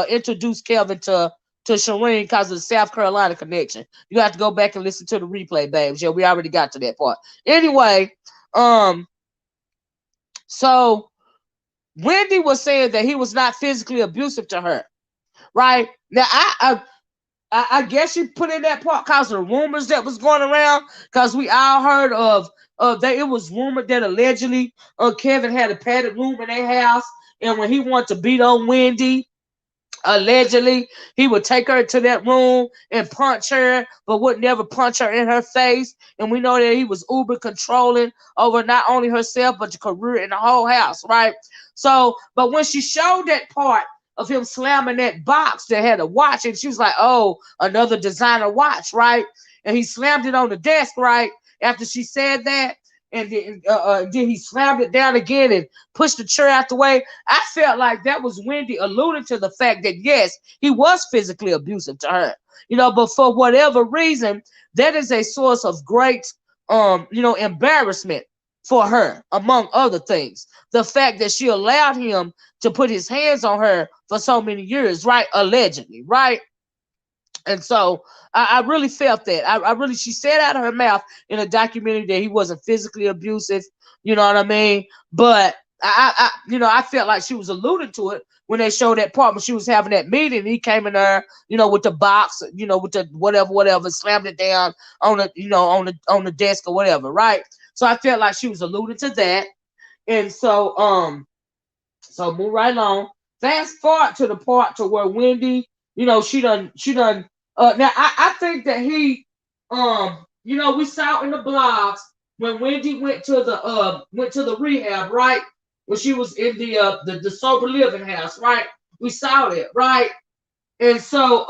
introduced Kelvin to Shireen because of the South Carolina connection. You have to go back and listen to the replay, babes. Yeah, we already got to that part. Anyway, so Wendy was saying that he was not physically abusive to her, right? Now I guess you put in that part because of the rumors that was going around, because we all heard of that it was rumored that allegedly Kevin had a padded room in their house, and when he wanted to beat on Wendy, allegedly he would take her to that room and punch her, but would never punch her in her face. And we know that he was uber controlling over not only herself but the career in the whole house, right? So, but when she showed that part of him slamming that box that had a watch, and she was like, oh, another designer watch, right? And he slammed it on the desk, right? After she said that, and then he slammed it down again and pushed the chair out the way. I felt like that was Wendy alluding to the fact that, yes, he was physically abusive to her, but for whatever reason, that is a source of great, embarrassment for her, among other things. The fact that she allowed him to put his hands on her for so many years, right? Allegedly, right? And so I really felt that. She said out of her mouth in a documentary that he wasn't physically abusive, you know what I mean? But I felt like she was alluding to it when they showed that part when she was having that meeting. He came in there, with the box, with the whatever, slammed it down on on the desk or whatever, right? So I felt like she was alluding to that. And so move right along. Fast forward to the part to where Wendy, she done now I think that he we saw in the blogs when Wendy went to the rehab, right? When she was in the sober living house, right? We saw that, right? And so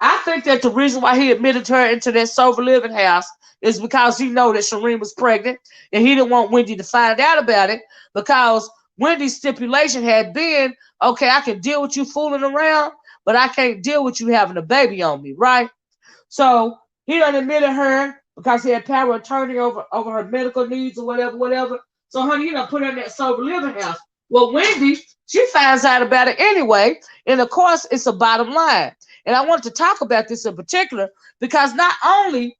I think that the reason why he admitted her into that sober living house is because he know that Shireen was pregnant and he didn't want Wendy to find out about it, because Wendy's stipulation had been, okay, I can deal with you fooling around, but I can't deal with you having a baby on me, right? So he done admitted her because he had power of attorney over her medical needs or whatever. So honey, he done put her in that sober living house. Well, Wendy, she finds out about it anyway, and of course it's a bottom line. And I wanted to talk about this in particular because not only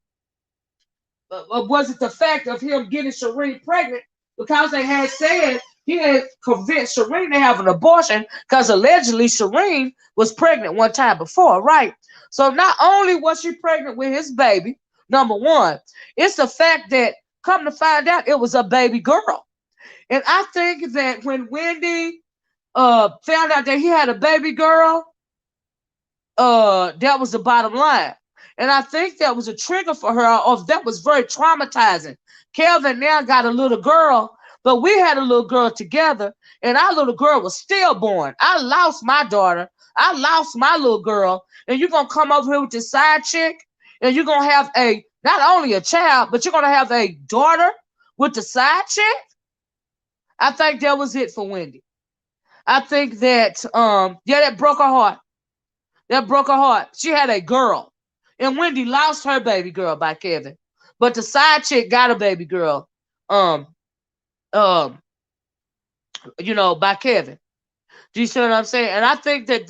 was it the fact of him getting Shireen pregnant, because they had said he had convinced Shireen to have an abortion because allegedly Shireen was pregnant one time before, right? So not only was she pregnant with his baby, number one, it's the fact that, come to find out, it was a baby girl. And I think that when Wendy found out that he had a baby girl, that was the bottom line. And I think that was a trigger for her, or that was very traumatizing. Kelvin now got a little girl, but we had a little girl together, and our little girl was stillborn. I lost my daughter. I lost my little girl, and you're going to come over here with this side chick, and you're going to have not only a child, but you're going to have a daughter with the side chick? I think that was it for Wendy. I think that, that broke her heart. That broke her heart. She had a girl, and Wendy lost her baby girl by Kevin, but the side chick got a baby girl, by Kevin. Do you see what I'm saying? And I think that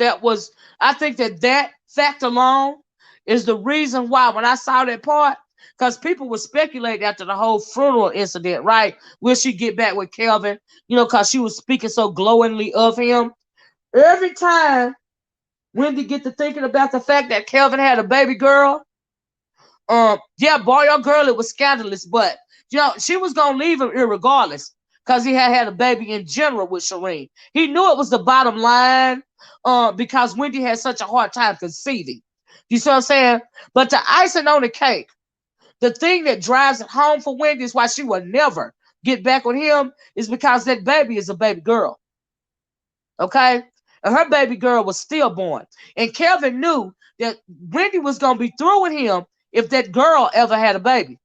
fact alone is the reason why when I saw that part, Because people were speculating after the whole funeral incident, right? Will she get back with Kelvin? You know, because she was speaking so glowingly of him. Every time Wendy get to thinking about the fact that Kelvin had a baby girl, yeah, boy or girl, it was scandalous, but you know, she was gonna leave him irregardless because he had a baby in general with Shireen. He knew it was the bottom line, because Wendy had such a hard time conceiving. You see what I'm saying? But the icing on the cake, the thing that drives it home for Wendy is why she will never get back with him is because that baby is a baby girl. Okay? And her baby girl was stillborn. And Kelvin knew that Wendy was going to be through with him if that girl ever had a baby.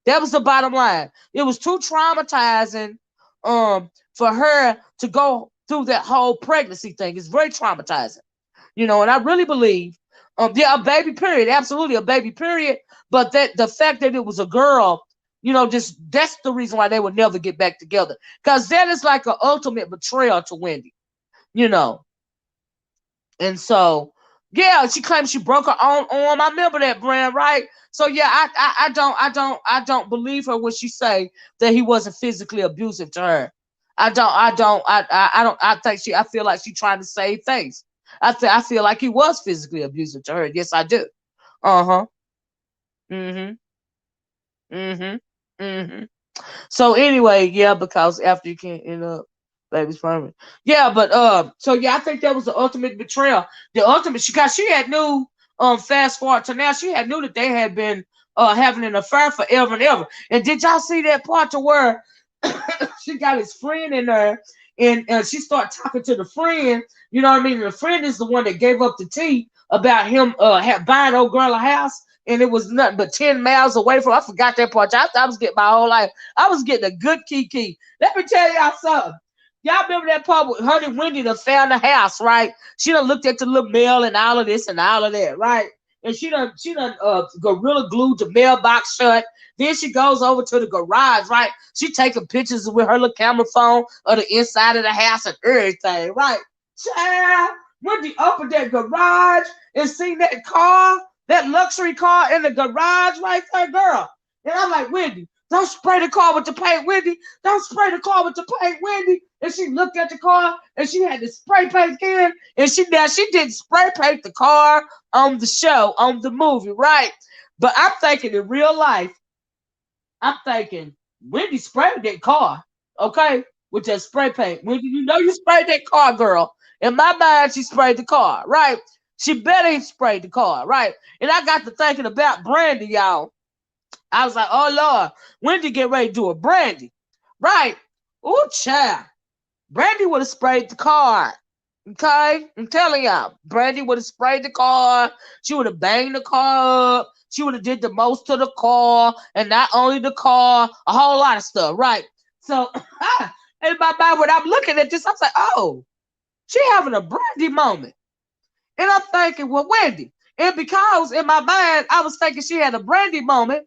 That was the bottom line. It was too traumatizing for her to go through that whole pregnancy thing. It's very traumatizing. You know, and I really believe, yeah, a baby period, absolutely a baby period. But that the fact that it was a girl, you know, just that's the reason why they would never get back together. Because that is like an ultimate betrayal to Wendy, you know. And so, yeah, she claims she broke her own arm. I remember that, Brand, right? So yeah, I don't believe her when she say that he wasn't physically abusive to her. I think I feel like she trying to save face. I feel like he was physically abusive to her. Yes, I do. Uh huh. Mhm. Mhm. Mhm. So anyway, yeah, because after you can't end up, baby's permanent. Yeah, but so yeah, I think that was the ultimate betrayal. The ultimate, she had knew, fast forward to now, she had knew that they had been having an affair forever and ever. And did y'all see that part to where she got his friend in there, and she started talking to the friend? You know what I mean? And the friend is the one that gave up the tea about him buying old girl a house, and it was nothing but 10 miles away from. I forgot that part. I thought I was getting my whole life. I was getting a good kiki. Let me tell y'all something. Y'all remember that part with her and Wendy that found the house, right? She done looked at the little mail and all of this and all of that, right? And she done gorilla glued the mailbox shut. Then she goes over to the garage, right? She taking pictures with her little camera phone of the inside of the house and everything, right? Child, Wendy opened that garage and seen that car, that luxury car in the garage right there, girl. And I'm like, Wendy, don't spray the car with the paint, Wendy. Don't spray the car with the paint, Wendy. And she looked at the car and she had the spray paint can. And she didn't spray paint the car on the show, on the movie, right? But I'm thinking in real life, I'm thinking Wendy sprayed that car, okay, with that spray paint. Wendy, you know you sprayed that car, girl. In my mind, she sprayed the car, right? She better ain't sprayed the car, right? And I got to thinking about Brandy, y'all. I was like, oh Lord, Wendy get ready to do a Brandy, right? Ooh, child. Brandy would have sprayed the car. Okay? I'm telling y'all. Brandy would have sprayed the car. She would have banged the car up. She would have did the most to the car. And not only the car, a whole lot of stuff, right? So in my mind, when I'm looking at this, I'm like, oh, she having a Brandy moment. And I'm thinking, well, Wendy. And because in my mind, I was thinking she had a Brandy moment,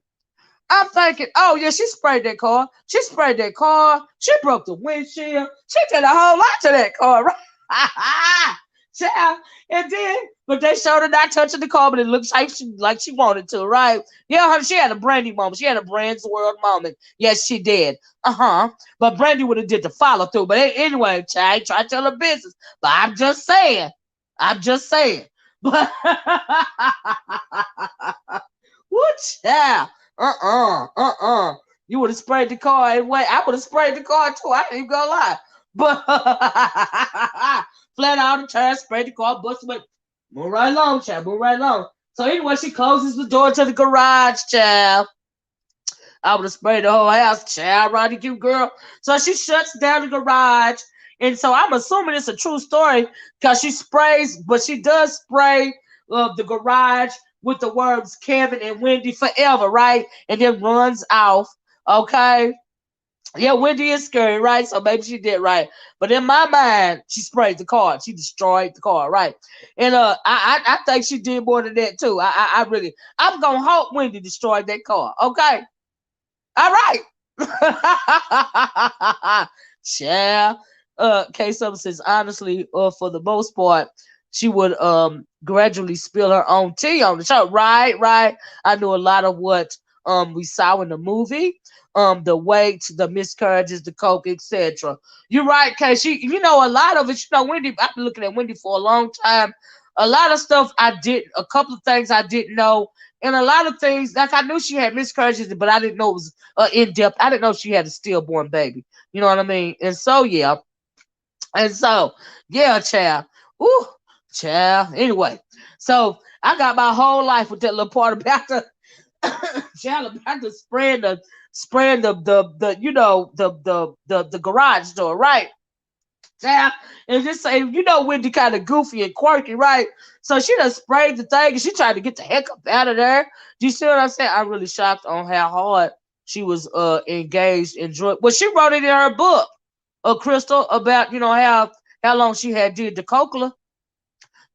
I'm thinking, oh yeah, she sprayed that car. She sprayed that car. She broke the windshield. She did a whole lot to that car, right? Child. And then, but they showed her not touching the car, but it looks like she wanted to, right? Yeah, she had a Brandy moment. She had a Brand's World moment. Yes, she did. Uh-huh. But Brandy would have did the follow through. But anyway, child, I ain't trying to tell her business. But I'm just saying. I'm just saying. But what child? You would have sprayed the car and wait. I would have sprayed the car too. I ain't even gonna lie. But flat out the tires, sprayed the car, busted it. Move right along, child. Move right along. So anyway, she closes the door to the garage, child. I would have sprayed the whole house, child. Right, you girl. So she shuts down the garage. And so I'm assuming it's a true story because she sprays, but she does spray the garage with the words Kevin and Wendy forever, right? And then runs off. Okay. Yeah, Wendy is scary, right? So maybe she did right. But in my mind, she sprayed the car. She destroyed the car, right? And I think she did more than that too. I'm gonna hope Wendy destroyed that car. Okay. All right. Yeah. K7 says honestly, for the most part, she would gradually spill her own tea on the show. Right. I knew a lot of what we saw in the movie, the weight, the miscarriages, the coke, etc. You're right, Kay. A lot of it, Wendy, I've been looking at Wendy for a long time. A lot of stuff a couple of things I didn't know, and a lot of things, like I knew she had miscarriages, but I didn't know it was in depth. I didn't know she had a stillborn baby. You know what I mean? And so, yeah. And so, yeah, child. Ooh, child. Anyway, so I got my whole life with that little part about the child, about the spraying the garage door, right? Yeah, and just say, Wendy kind of goofy and quirky, right? So she done sprayed the thing and she tried to get the heck up out of there. Do you see what I'm saying? I'm really shocked on how hard she was engaged in drug. Well, she wrote it in her book, Crystal, about how long she had did the cochlear.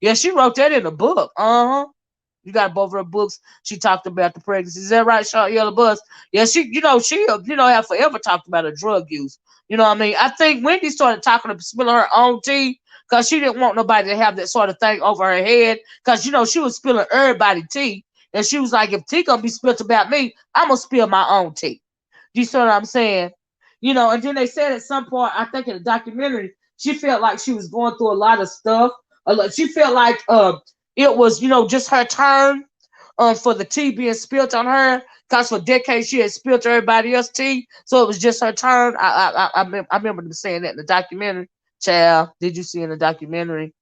Yeah, she wrote that in a book. You got both of her books. She talked about the pregnancy. Is that right, Sean Yellow Buzz? Yeah, she have forever talked about her drug use. You know what I mean? I think Wendy started talking to spilling her own tea because she didn't want nobody to have that sort of thing over her head. Because she was spilling everybody's tea, and she was like, if tea gonna be spilled about me, I'm gonna spill my own tea. Do you see what I'm saying? And then they said at some point, I think in the documentary, she felt like she was going through a lot of stuff. She felt like it was, just her turn for the tea being spilled on her. Because for decades she had spilled everybody else's tea, so it was just her turn. I remember them saying that in the documentary. Child, did you see in the documentary?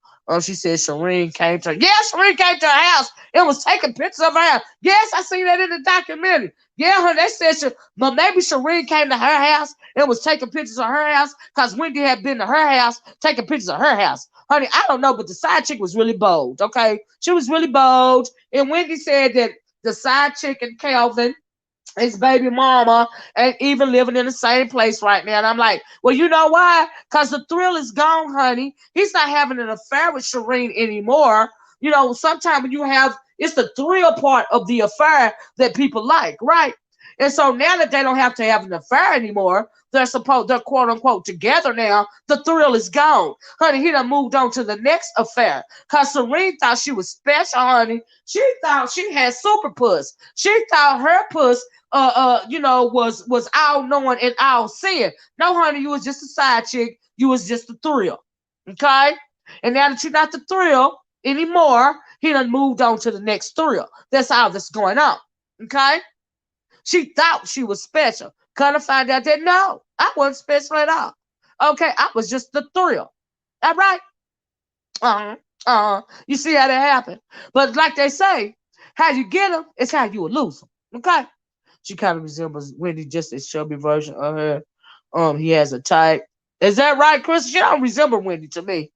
She said Shireen came to her. Yeah, Shireen came to her house and was taking pictures of her house. Yes, I seen that in the documentary. Yeah, they said, but maybe Shireen came to her house and was taking pictures of her house because Wendy had been to her house taking pictures of her house. Honey, I don't know, but the side chick was really bold, okay? She was really bold. And Wendy said that the side chick and Calvin, his baby mama, ain't even living in the same place right now. And I'm like, well, you know why? Because the thrill is gone, honey. He's not having an affair with Shireen anymore. Sometimes when it's the thrill part of the affair that people like, right? And so now that they don't have to have an affair anymore, they're quote unquote together now, the thrill is gone. Honey, he done moved on to the next affair. Cause Serene thought she was special, honey. She thought she had super puss. She thought her puss was all knowing and all seeing. No, honey, you was just a side chick. You was just a thrill. Okay? And now that you're not the thrill anymore, he done moved on to the next thrill. That's all that's going on. Okay? She thought she was special. Kind of find out that no, I wasn't special at all. Okay, I was just the thrill. All right? You see how that happened? But like they say, how you get them is how you will lose them. Okay? She kind of resembles Wendy, just a chubby version of her. He has a type. Is that right, Chris? She don't resemble Wendy to me.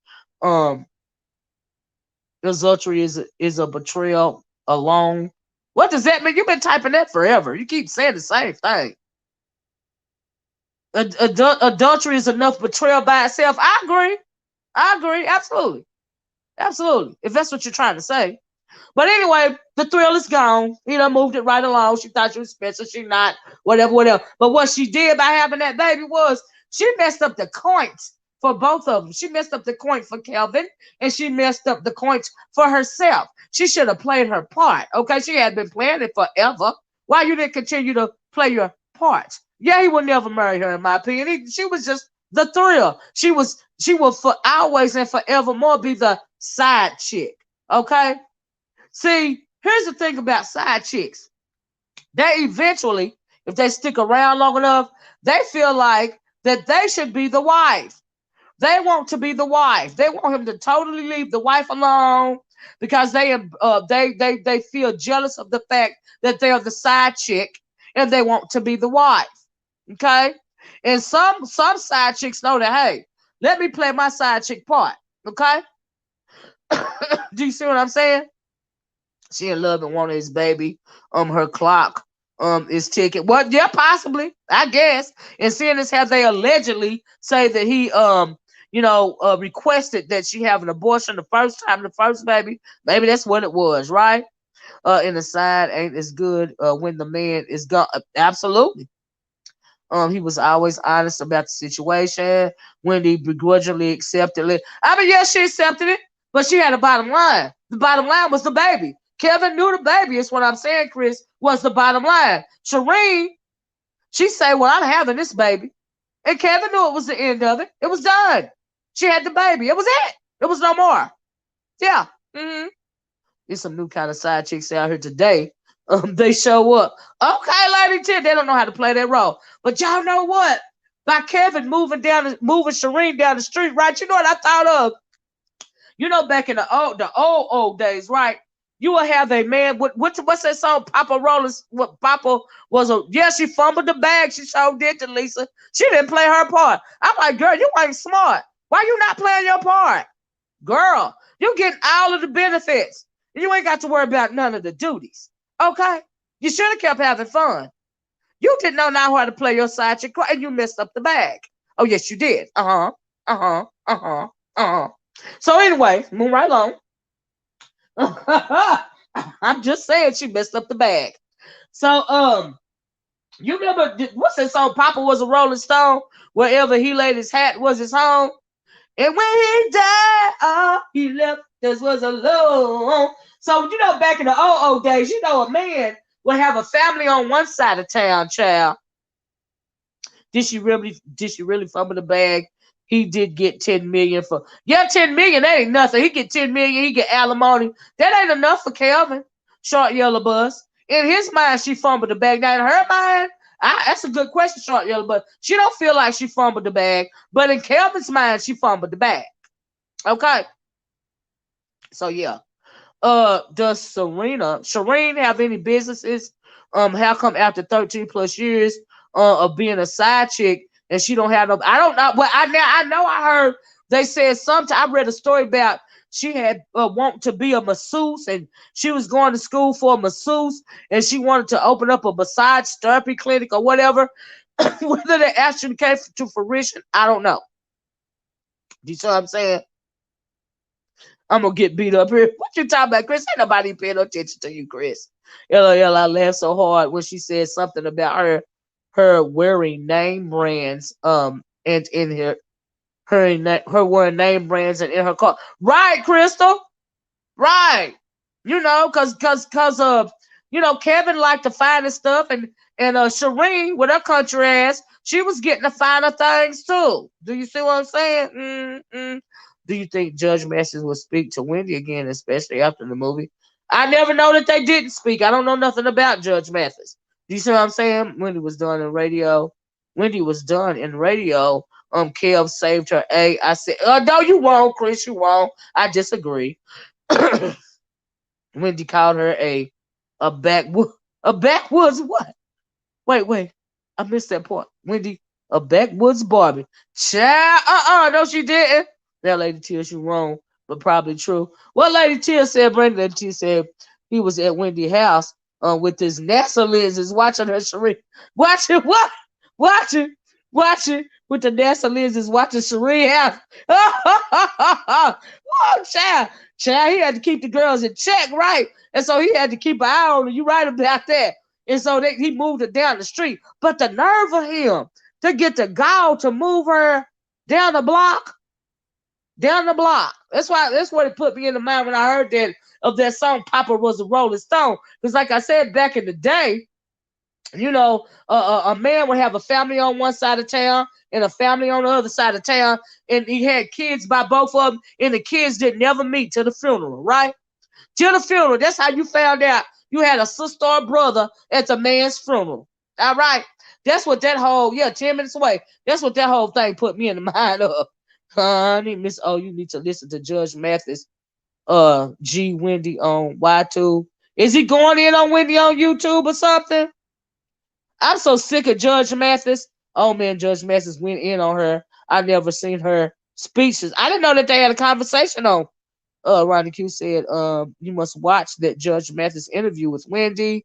Adultery is a betrayal alone. What does that mean? You've been typing that forever. You keep saying the same thing. Adultery is enough betrayal by itself. I agree. Absolutely. If that's what you're trying to say. But anyway, the thrill is gone. Moved it right along. She thought she was special. She not. Whatever. But what she did by having that baby was she messed up the coins for both of them. She messed up the coin for Kelvin, and she messed up the coins for herself. She should have played her part. Okay, she had been playing it forever. Why you didn't continue to play your part? Yeah, he would never marry her, in my opinion. She was just the thrill. She will for always and forevermore be the side chick. Okay? See, here's the thing about side chicks. They eventually, if they stick around long enough, they feel like that they should be the wife. They want to be the wife. They want him to totally leave the wife alone because they feel jealous of the fact that they're the side chick and they want to be the wife. Okay? And some side chicks know that, hey, let me play my side chick part. Okay? Do you see what I'm saying? She in love and wanted his baby. Her clock is ticking. Well, yeah, possibly, I guess. And seeing as how they allegedly say that he requested that she have an abortion the first time, the first baby. Maybe that's what it was, right? And the side ain't as good when the man is gone. Absolutely. He was always honest about the situation. Wendy begrudgingly accepted it. I mean, yeah, she accepted it, but she had a bottom line. The bottom line was the baby. Kevin knew the baby, is what I'm saying, Chris, was the bottom line. Shireen, she said, well, I'm having this baby. And Kevin knew it was the end of it. It was done. She had the baby. It was it. It was no more. Yeah. Mm-hmm. There's some new kind of side chicks out here today. They show up. Okay, Lady T, they don't know how to play that role. But y'all know what? By Kevin moving Shireen down the street, right? You know what I thought of? You know, back in the old days, right? You will have a man. What's that song? Papa Rollins. What Papa was a? Yeah, she fumbled the bag. She showed did to Lisa. She didn't play her part. I'm like, girl, you ain't smart. Why you not playing your part, girl? You getting all of the benefits. You ain't got to worry about none of the duties. Okay, you should have kept having fun. You didn't know now how to play your side chick, and you messed up the bag. Oh yes, you did. So anyway, move right along. I'm just saying she messed up the bag. So you remember what's that song? Papa was a Rolling Stone. Wherever he laid his hat was his home. And when he died, he left us was alone. So you know, back in the old days, you know, a man would have a family on one side of town, child. Did she really fumble the bag? He did get 10 million for 10 million. That ain't nothing. He get 10 million. He get alimony. That ain't enough for Kelvin. Short Yellow Bus. In his mind, she fumbled the bag. Now in her mind, that's a good question, Short Yellow Bus. She don't feel like she fumbled the bag, but in Kelvin's mind, she fumbled the bag. Okay. So yeah. Does Shireen have any businesses? How come after 13 plus years of being a side chick and she don't have no? I don't know. Well, I heard they said sometime. I read a story about she had want to be a masseuse and she was going to school for a masseuse and she wanted to open up a massage therapy clinic or whatever. Whether the action came to fruition, I don't know. Do you see what I'm saying? I'm gonna get beat up here. What you talking about, Chris? Ain't nobody paying no attention to you, Chris. LOL, I laughed so hard when she said something about her wearing name brands and in her wearing name brands and in her car. Right, Crystal. Right. You know, cause you know, Kevin liked the finer stuff and Shireen with her country ass, she was getting the finer things too. Do you see what I'm saying? Mm-mm. Do you think Judge Masters will speak to Wendy again, especially after the movie? I never know that they didn't speak. I don't know nothing about Judge Mathis. Do you see what I'm saying? Wendy was done in radio. Kev saved her A. I said, no, you won't, Chris. You won't. I disagree. Wendy called her a backwoods what? Wait. I missed that part. Wendy, a backwoods Barbie. Child, no, she didn't. That Lady Tia, she wrong, but probably true. What Lady Tia said, Lady Tia said he was at Wendy's house with his NASA lenses watching her Sheree. Watching what? Watching with the NASA lenses watching Sheree house. Oh, child, he had to keep the girls in check, right? And so he had to keep an eye on her. You right about that. And so he moved her down the street. But the nerve of him to get the gall to move her down the block. That's what it put me in the mind when I heard that song Papa was a Rolling Stone. Because like I said, back in the day, you know, a man would have a family on one side of town and a family on the other side of town, and he had kids by both of them, and the kids didn't never meet till the funeral, right? Till the funeral. That's how you found out you had a sister or brother at the man's funeral. All right? That's what that whole, 10 minutes away. That's what that whole thing put me in the mind of. Honey, Miss O, you need to listen to Judge Mathis, G Wendy on Y2. Is he going in on Wendy on YouTube or something? I'm so sick of Judge Mathis. Oh man, Judge Mathis went in on her. I never seen her speeches. I didn't know that they had a conversation on. Ronnie Q said, you must watch that Judge Mathis interview with Wendy.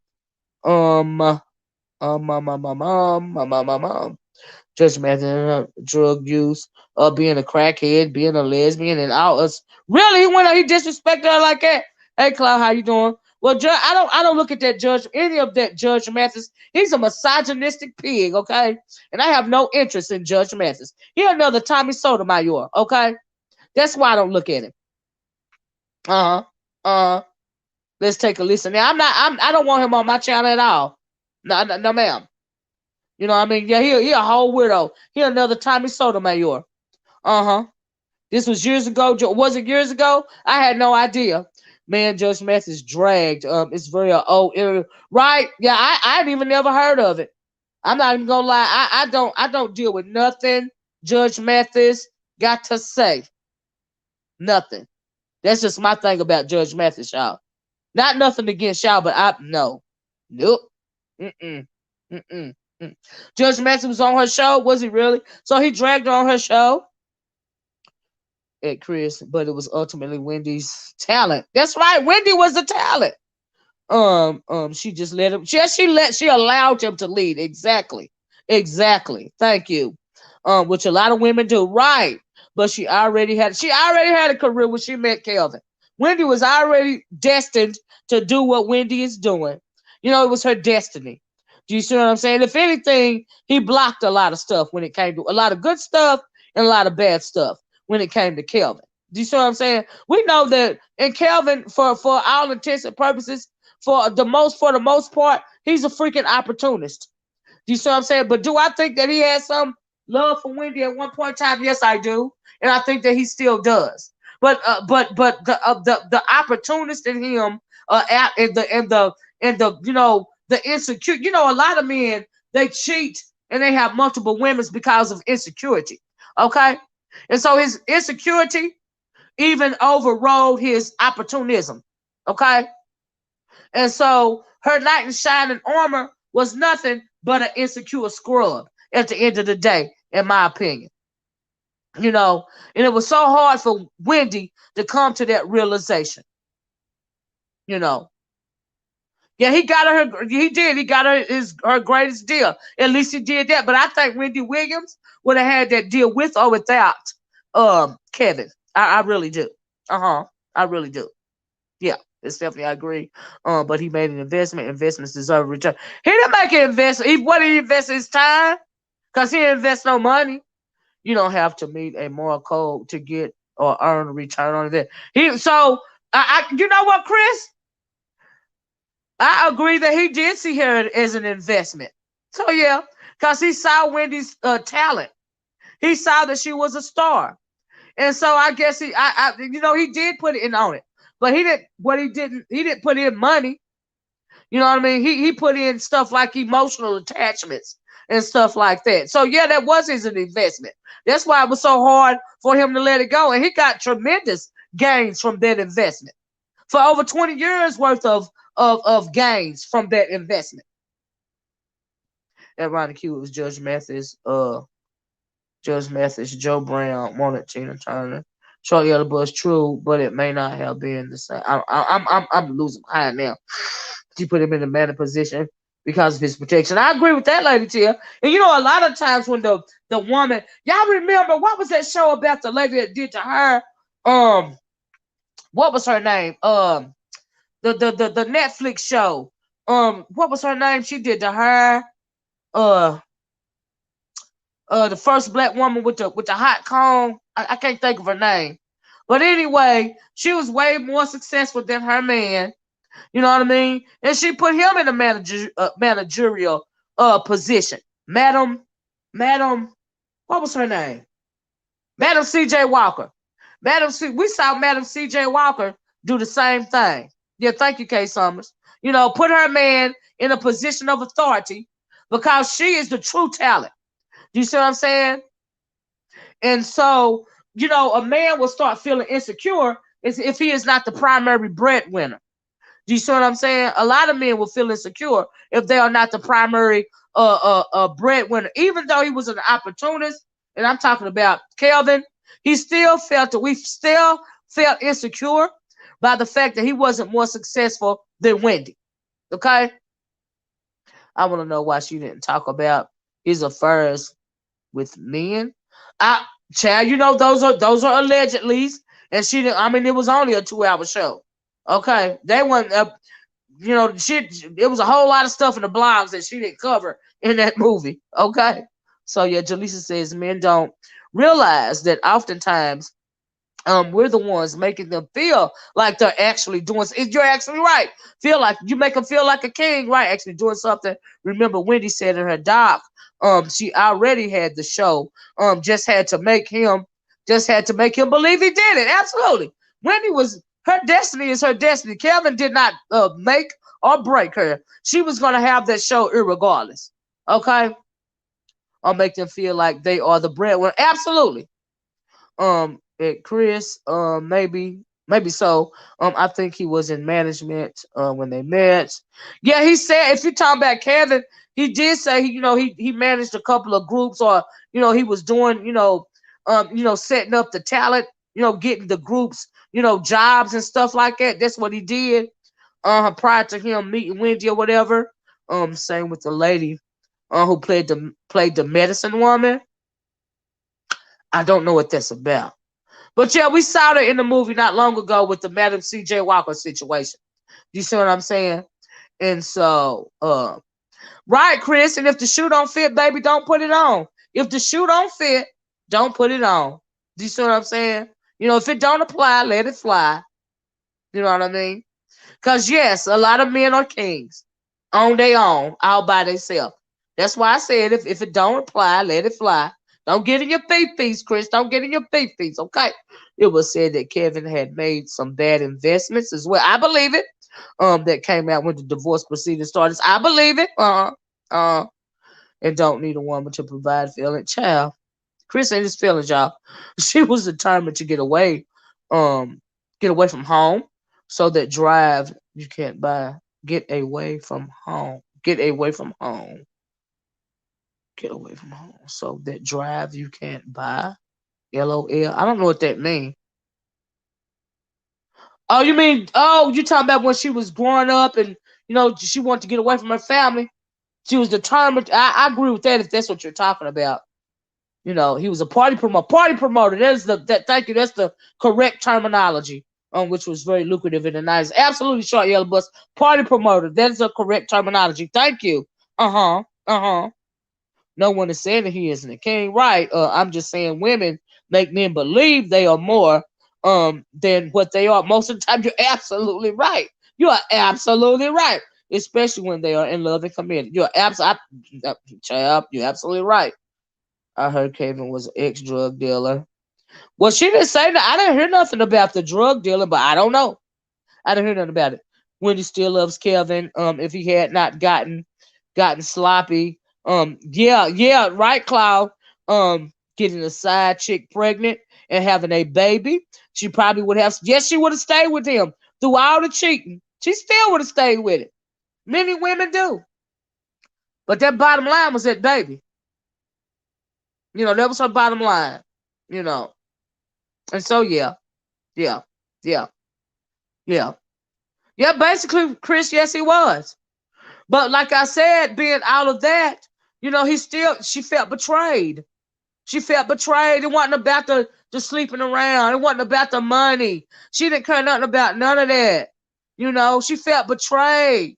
Judge Mathis, drug use, being a crackhead, being a lesbian, and all us. Really, he disrespected her like that. Hey, Cloud, how you doing? Well, Judge, I don't look at that Judge, any of that Judge Mathis. He's a misogynistic pig, okay? And I have no interest in Judge Mathis. He another Tommy Sotomayor, okay? That's why I don't look at him. Let's take a listen. Now, I don't want him on my channel at all. No, no, no, ma'am. You know what I mean? Yeah, he a whole weirdo. He another Tommy Sotomayor. Uh-huh. This was years ago. Was it years ago? I had no idea. Man, Judge Mathis dragged. It's very old. Right? Yeah, I ain't even never heard of it. I'm not even gonna lie. I don't deal with nothing Judge Mathis got to say. Nothing. That's just my thing about Judge Mathis, y'all. Not nothing against y'all, but no. Nope. Mm-mm. Mm-mm. Mm. Judge Mathis was on her show. Was he really? So he dragged her on her show at Chris, but it was ultimately Wendy's talent. That's right. Wendy was the talent. She just let him. She allowed him to lead. Exactly. Thank you. Which a lot of women do, right? But she already had a career when she met Kelvin. Wendy was already destined to do what Wendy is doing. You know, it was her destiny. Do you see what I'm saying? If anything, he blocked a lot of stuff when it came to a lot of good stuff and a lot of bad stuff when it came to Kelvin. Do you see what I'm saying? We know that in Kelvin, for all intents and purposes, for the most part, he's a freaking opportunist. Do you see what I'm saying? But do I think that he had some love for Wendy at one point in time? Yes, I do, and I think that he still does. But the opportunist in him, and the you know the insecure. You know, a lot of men, they cheat and they have multiple women because of insecurity. Okay, and so his insecurity even overrode his opportunism. Okay, and so her knight in shining armor was nothing but an insecure scrub at the end of the day, in my opinion. You know, and it was so hard for Wendy to come to that realization. You know, yeah, he got her. He did. He got her greatest deal. At least he did that. But I think Wendy Williams would have had that deal with or without Kevin. I really do. I really do. Yeah, it's definitely I agree. But he made an investment. Investments deserve a return. He didn't make an investment. What did he invest his time? Because he didn't invest no money. You don't have to meet a moral code to get or earn a return on that. You know what, Chris? I agree that he did see her as an investment. So yeah, because he saw Wendy's talent. He saw that she was a star, and so I guess he did put it in on it. But he didn't. What he didn't. He didn't put in money. You know what I mean? He put in stuff like emotional attachments and stuff like that. So yeah, that was his investment. That's why it was so hard for him to let it go, and he got tremendous gains from that investment for over 20 years worth of gains from that investment. At Ronnie Q, it was Judge Mathis, Joe Brown wanted Tina Turner. Shorty Other Buzz true, but it may not have been the same. I'm losing high now. She put him in a better position because of his protection. I agree with that, Lady Tia. And you know, a lot of times when the woman, y'all remember what was that show about the lady that did to her? What was her name? The Netflix show. What was her name? She did to her. The first black woman with the hot comb. I can't think of her name. But anyway, she was way more successful than her man. You know what I mean? And she put him in a managerial position. Madam, what was her name? Madam C.J. Walker. We saw Madam C.J. Walker do the same thing. Yeah, thank you, Kay Summers. You know, put her man in a position of authority because she is the true talent. Do you see what I'm saying? And so, you know, a man will start feeling insecure if he is not the primary breadwinner. Do you see what I'm saying? A lot of men will feel insecure if they are not the primary breadwinner. Even though he was an opportunist, and I'm talking about Kelvin, we still felt insecure by the fact that he wasn't more successful than Wendy. Okay? I want to know why she didn't talk about his affairs with men. Chad, you know, those are allegedly, and she didn't. I mean, it was only a 2-hour show. Okay, they weren't. You know, it was a whole lot of stuff in the blogs that she didn't cover in that movie. Okay, so yeah, Jaleesa says men don't realize that oftentimes we're the ones making them feel like they're actually doing. You're actually right. Feel like you make them feel like a king, right? Actually doing something. Remember, Wendy said in her doc, she already had the show. Just had to make him believe he did it. Absolutely. Wendy was her destiny is her destiny. Kevin did not make or break her. She was gonna have that show irregardless. Okay, or make them feel like they are the breadwinner. Absolutely. Chris, maybe so. I think he was in management when they met. Yeah, he said if you're talking about Kevin, he did say he managed a couple of groups, or he was doing setting up the talent, getting the groups jobs and stuff like that. That's what he did. Prior to him meeting Wendy or whatever. Same with the lady who played the medicine woman. I don't know what that's about. But yeah, we saw that in the movie not long ago with the Madam C.J. Walker situation. You see what I'm saying? And so, right, Chris. And if the shoe don't fit, baby, don't put it on. If the shoe don't fit, don't put it on. Do you see what I'm saying? If it don't apply, let it fly. You know what I mean? Because yes, a lot of men are kings on their own, all by themselves. That's why I said if it don't apply, let it fly. Don't get in your feet, Chris. Don't get in your feet, okay? It was said that Kevin had made some bad investments as well. I believe it. That came out when the divorce proceedings started. I believe it. And don't need a woman to provide feeling. Child, Chris ain't his feelings, y'all. She was determined to get away from home, so that drive you can't buy. Get away from home. Get away from home. Get away from home. So that drive you can't buy. LOL. I don't know what that means. Oh, you talking about when she was growing up and she wanted to get away from her family. She was determined. I agree with that if that's what you're talking about. He was a party promoter. Party promoter. Thank you. That's the correct terminology. Which was very lucrative in the 90s. Absolutely, short yellow bus. Party promoter. That is the correct terminology. Thank you. No one is saying that he isn't a king, right? I'm just saying women make men believe they are more than what they are. Most of the time, you're absolutely right. You are absolutely right, especially when they are in love and committed. You're absolutely right. I heard Kevin was an ex-drug dealer. Well, she didn't say that. I didn't hear nothing about the drug dealer, but I don't know. I didn't hear nothing about it. Wendy still loves Kevin. If he had not gotten sloppy. Yeah, right, Cloud. Getting a side chick pregnant and having a baby. She probably would have. Yes, she would have stayed with him through all the cheating. She still would have stayed with it. Many women do. But that bottom line was that baby. That was her bottom line. And so yeah, yeah, yeah, yeah. Yeah, basically, Chris, yes, he was. But like I said, being all of that, she felt betrayed. She felt betrayed. It wasn't about the sleeping around. It wasn't about the money. She didn't care nothing about none of that. She felt betrayed.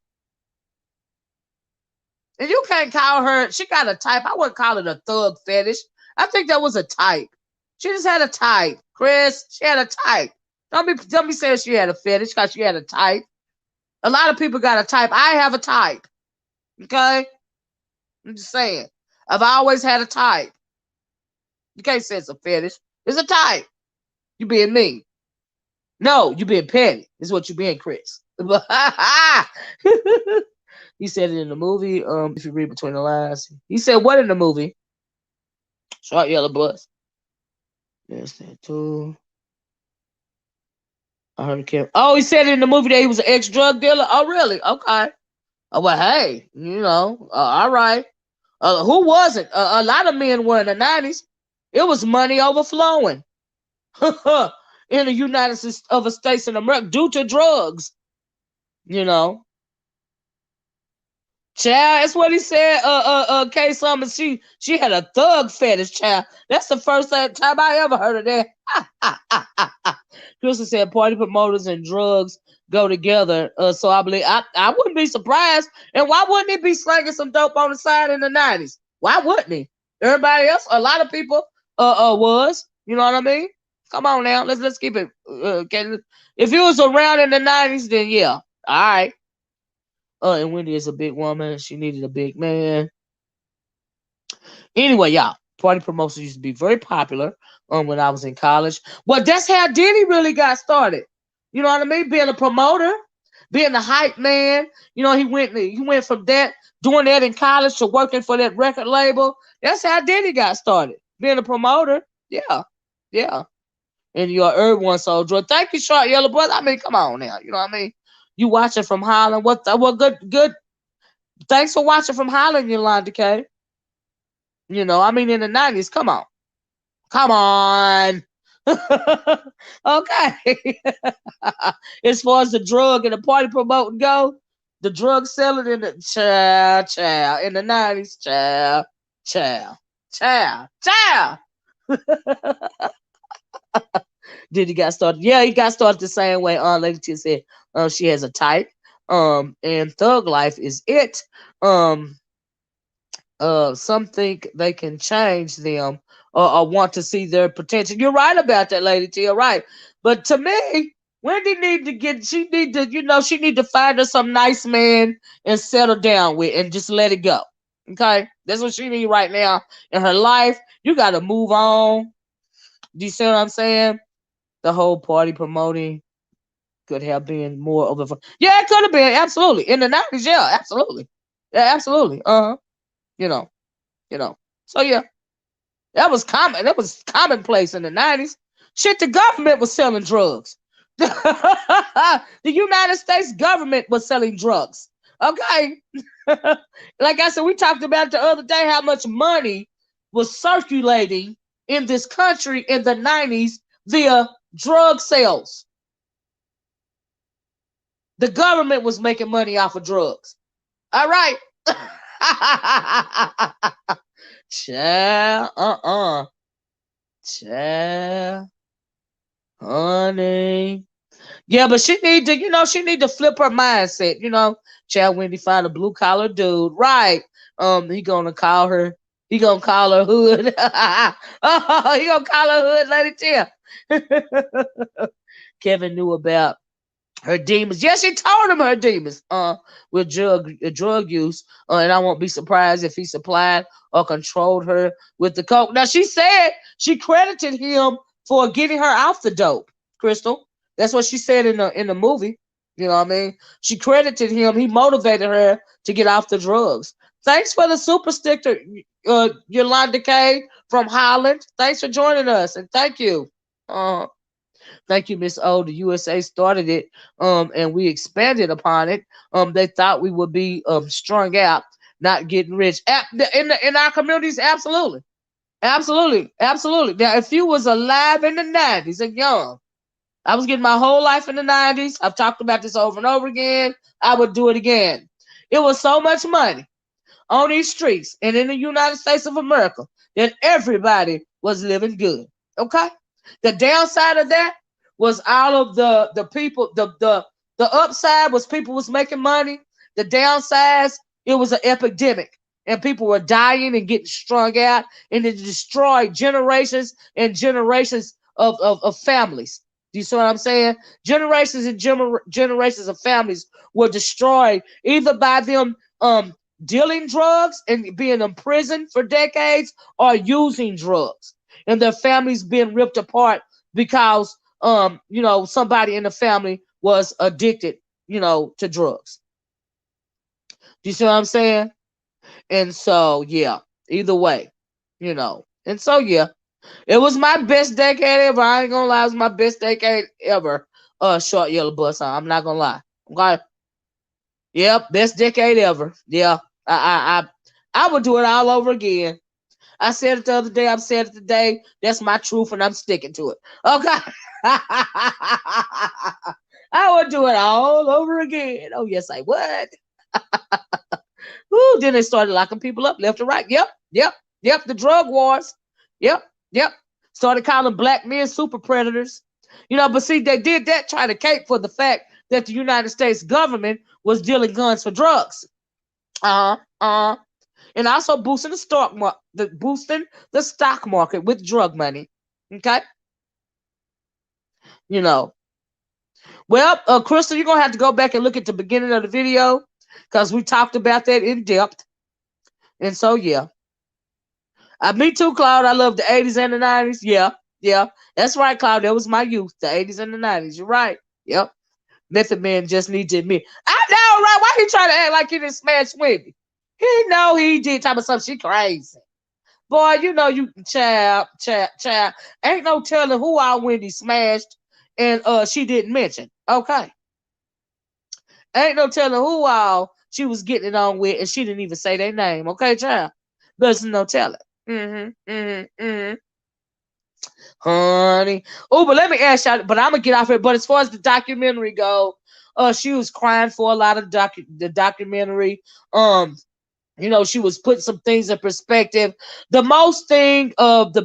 And you can't call her, she got a type. I wouldn't call it a thug fetish. I think that was a type. She just had a type. Chris, she had a type. Don't be saying she had a fetish because she had a type. A lot of people got a type. I have a type. Okay? I'm just saying. I've always had a type. You can't say it's a fetish. It's a type. You being mean. No, you being petty. Is what you being, Chris. He said it in the movie. If you read between the lines. He said what in the movie? Short yellow bus. There's that too. I heard him. Oh, he said it in the movie that he was an ex-drug dealer. Oh, really? Okay. Oh, well, hey, all right. Who wasn't? A lot of men were in the 90s. It was money overflowing in the United States of America due to drugs. Child, that's what he said. K. Summers, she had a thug fetish, child. That's the first time I ever heard of that. Crystal said party promoters and drugs go together. So I believe I wouldn't be surprised. And why wouldn't he be slanging some dope on the side in the 90s? Why wouldn't he? Everybody else, a lot of people was. You know what I mean? Come on now, let's keep it. Okay. If you was around in the 90s, then yeah, all right. And Wendy is a big woman. She needed a big man. Anyway, y'all, party promotions used to be very popular when I was in college. Well, that's how Diddy really got started. You know what I mean? Being a promoter, being a hype man. You know, he went from that doing that in college to working for that record label. That's how Diddy got started. Being a promoter. Yeah. Yeah. And you're Herb One Soldier. Thank you, Short Yellow Brother. I mean, come on now. You know what I mean? You watching from Holland. What good. Thanks for watching from Holland, Yolanda K. You know, I mean in the 90s. Come on. Come on. Okay. As far as the drug and the party promoting go, the drug selling in the child in the 90s, child. Did he got started? Yeah, he got started the same way. Lady T said, she has a type. And Thug Life is it. Um, some think they can change them or want to see their potential. You're right about that, Lady T. You're right. But to me, Wendy she need to find her some nice man and settle down with and just let it go. Okay? That's what she need right now in her life. You got to move on. Do you see what I'm saying? The whole party promoting could have been more of a. Yeah, it could have been. Absolutely. In the 90s, yeah, absolutely. Yeah, absolutely. Uh-huh. You know. You know. So yeah, that was common. That was commonplace in the 90s. Shit, the government was selling drugs. The United States government was selling drugs. Okay. Like I said, we talked about the other day how much money was circulating in this country in the 90s via drug sales. The government was making money off of drugs. All right. Child, child, honey. Yeah, but she need to flip her mindset. Child Wendy find a blue collar dude, right? He gonna call her. He gonna call her hood. Oh, he gonna call her hood, Lady Tim. Kevin knew about her demons. Yes, she told him her demons. With drug use. And I won't be surprised if he supplied or controlled her with the coke. Now she said she credited him for getting her off the dope. Crystal, that's what she said in the movie. You know what I mean? She credited him. He motivated her to get off the drugs. Thanks for the super sticker, Yolanda K from Holland. Thanks for joining us, and thank you. Thank you, Miss O. The USA started it, and we expanded upon it. They thought we would be strung out, not getting rich. In our communities, absolutely, absolutely, absolutely. Now, if you was alive in the 90s and young, I was getting my whole life in the 90s. I've talked about this over and over again. I would do it again. It was so much money on these streets and in the United States of America that everybody was living good. Okay? The downside of that was all of the people, the upside was people was making money. The downsides, it was an epidemic. And people were dying and getting strung out, and it destroyed generations and generations of families. Do you see what I'm saying? Generations and generations of families were destroyed either by them dealing drugs and being imprisoned for decades or using drugs, and their families being ripped apart because somebody in the family was addicted, to drugs. Do you see what I'm saying? And so yeah, either way, and so yeah, it was my best decade ever. I ain't gonna lie, it was my best decade ever. Short Yellow Bus. I'm not gonna lie. Okay. Yep, best decade ever. Yeah. I would do it all over again. I said it the other day. I've said it today. That's my truth, and I'm sticking to it. Okay. I would do it all over again. Oh yes, I would. Ooh, then they started locking people up left and right. Yep. The drug wars. Yep. Started calling black men super predators. But see, they did that trying to cape for the fact that the United States government was dealing guns for drugs. And also boosting the stock market with drug money. Okay. you know. Well, Crystal, you're gonna have to go back and look at the beginning of the video because we talked about that in depth. And so yeah. Me too, Claude. I love the 80s and the 90s. Yeah, yeah. That's right, Claude. That was my youth, the 80s and the 90s. You're right. Yep. Method Man just need to admit. I know, right? Why he trying to act like he didn't smash Wendy? He know he did. Talk about something. She crazy. Boy, you know you child. Ain't no telling who our Wendy smashed and she didn't mention. Okay. Ain't no telling who all she was getting it on with and she didn't even say their name. Okay, child. There's no telling. Honey. Oh, but let me ask y'all, but I'm gonna get off it. But as far as the documentary go, she was crying for a lot of the documentary. She was putting some things in perspective. The